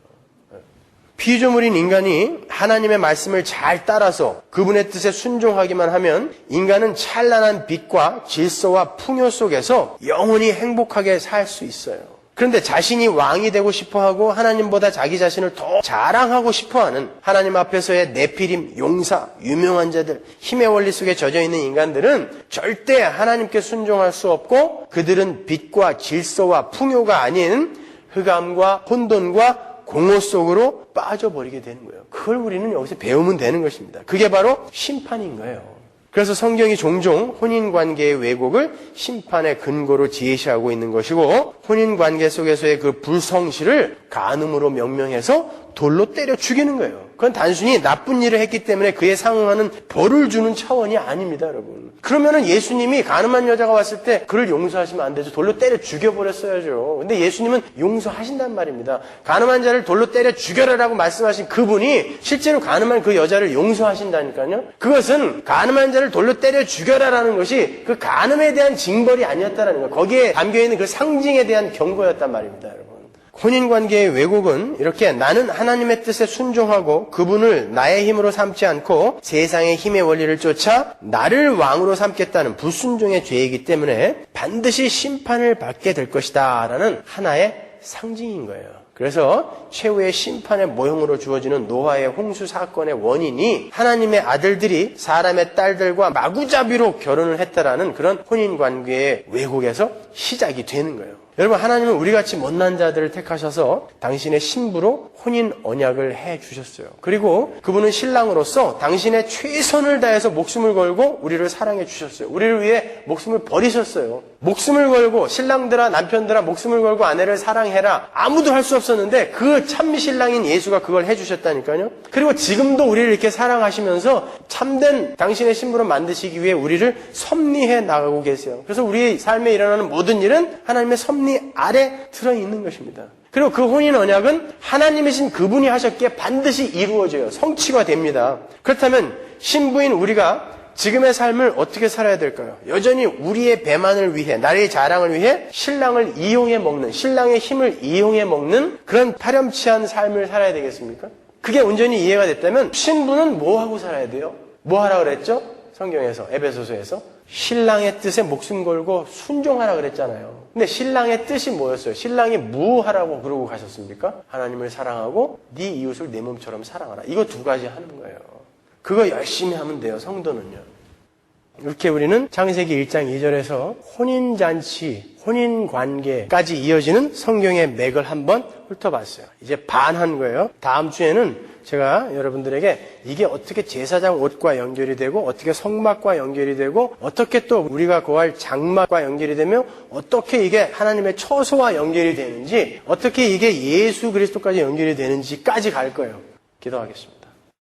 피조물인 인간이 하나님의 말씀을 잘 따라서 그분의 뜻에 순종하기만 하면 인간은 찬란한 빛과 질서와 풍요 속에서 영원히 행복하게 살 수 있어요. 그런데 자신이 왕이 되고 싶어하고 하나님보다 자기 자신을 더 자랑하고 싶어하는 하나님 앞에서의 네피림, 용사, 유명한 자들, 힘의 원리 속에 젖어있는 인간들은 절대 하나님께 순종할 수 없고 그들은 빛과 질서와 풍요가 아닌 흑암과 혼돈과 공허 속으로 빠져버리게 되는 거예요. 그걸 우리는 여기서 배우면 되는 것입니다. 그게 바로 심판인 거예요. 그래서 성경이 종종 혼인관계의 왜곡을 심판의 근거로 제시하고 있는 것이고 혼인관계 속에서의 그 불성실을 간음으로 명명해서 돌로 때려 죽이는 거예요. 그건 단순히 나쁜 일을 했기 때문에 그에 상응하는 벌을 주는 차원이 아닙니다, 여러분. 그러면은 예수님이 가늠한 여자가 왔을 때 그를 용서하시면 안 되죠. 돌로 때려 죽여버렸어야죠. 근데 예수님은 용서하신단 말입니다. 가늠한 자를 돌로 때려 죽여라라고 말씀하신 그분이 실제로 가늠한 그 여자를 용서하신다니까요. 그것은 가늠한 자를 돌로 때려 죽여라라는 것이 그 가늠에 대한 징벌이 아니었다는 거예요. 거기에 담겨있는 그 상징에 대한 경고였단 말입니다, 여러분. 혼인관계의 왜곡은 이렇게 나는 하나님의 뜻에 순종하고 그분을 나의 힘으로 삼지 않고 세상의 힘의 원리를 쫓아 나를 왕으로 삼겠다는 불순종의 죄이기 때문에 반드시 심판을 받게 될 것이다 라는 하나의 상징인 거예요. 그래서 최후의 심판의 모형으로 주어지는 노아의 홍수 사건의 원인이 하나님의 아들들이 사람의 딸들과 마구잡이로 결혼을 했다라는 그런 혼인관계의 왜곡에서 시작이 되는 거예요. 여러분, 하나님은 우리같이 못난 자들을 택하셔서 당신의 신부로 혼인 언약을 해주셨어요. 그리고 그분은 신랑으로서 당신의 최선을 다해서 목숨을 걸고 우리를 사랑해 주셨어요. 우리를 위해 목숨을 버리셨어요. 목숨을 걸고 신랑들아 남편들아 목숨을 걸고 아내를 사랑해라. 아무도 할 수 없었는데 그 참 신랑인 예수가 그걸 해주셨다니까요. 그리고 지금도 우리를 이렇게 사랑하시면서 참된 당신의 신부로 만드시기 위해 우리를 섭리해 나가고 계세요. 그래서 우리의 삶에 일어나는 모든 일은 하나님의 섭리 아래 들어있는 것입니다. 그리고 그 혼인 언약은 하나님이신 그분이 하셨기에 반드시 이루어져요. 성취가 됩니다. 그렇다면 신부인 우리가 지금의 삶을 어떻게 살아야 될까요? 여전히 우리의 배만을 위해, 나의 자랑을 위해 신랑을 이용해 먹는, 신랑의 힘을 이용해 먹는 그런 파렴치한 삶을 살아야 되겠습니까? 그게 온전히 이해가 됐다면 신부는 뭐 하고 살아야 돼요? 뭐 하라 그랬죠? 성경에서, 에베소서에서 신랑의 뜻에 목숨 걸고 순종하라 그랬잖아요. 근데 신랑의 뜻이 뭐였어요? 신랑이 뭐 하라고 그러고 가셨습니까? 하나님을 사랑하고 네 이웃을 내 몸처럼 사랑하라. 이거 두 가지 하는 거예요. 그거 열심히 하면 돼요, 성도는요. 이렇게 우리는 창세기 1장 2절에서 혼인잔치, 혼인관계까지 이어지는 성경의 맥을 한번 훑어봤어요. 이제 반한 거예요. 다음 주에는 제가 여러분들에게 이게 어떻게 제사장 옷과 연결이 되고 어떻게 성막과 연결이 되고 어떻게 또 우리가 거할 장막과 연결이 되며 어떻게 이게 하나님의 처소와 연결이 되는지 어떻게 이게 예수 그리스도까지 연결이 되는지까지 갈 거예요. 기도하겠습니다.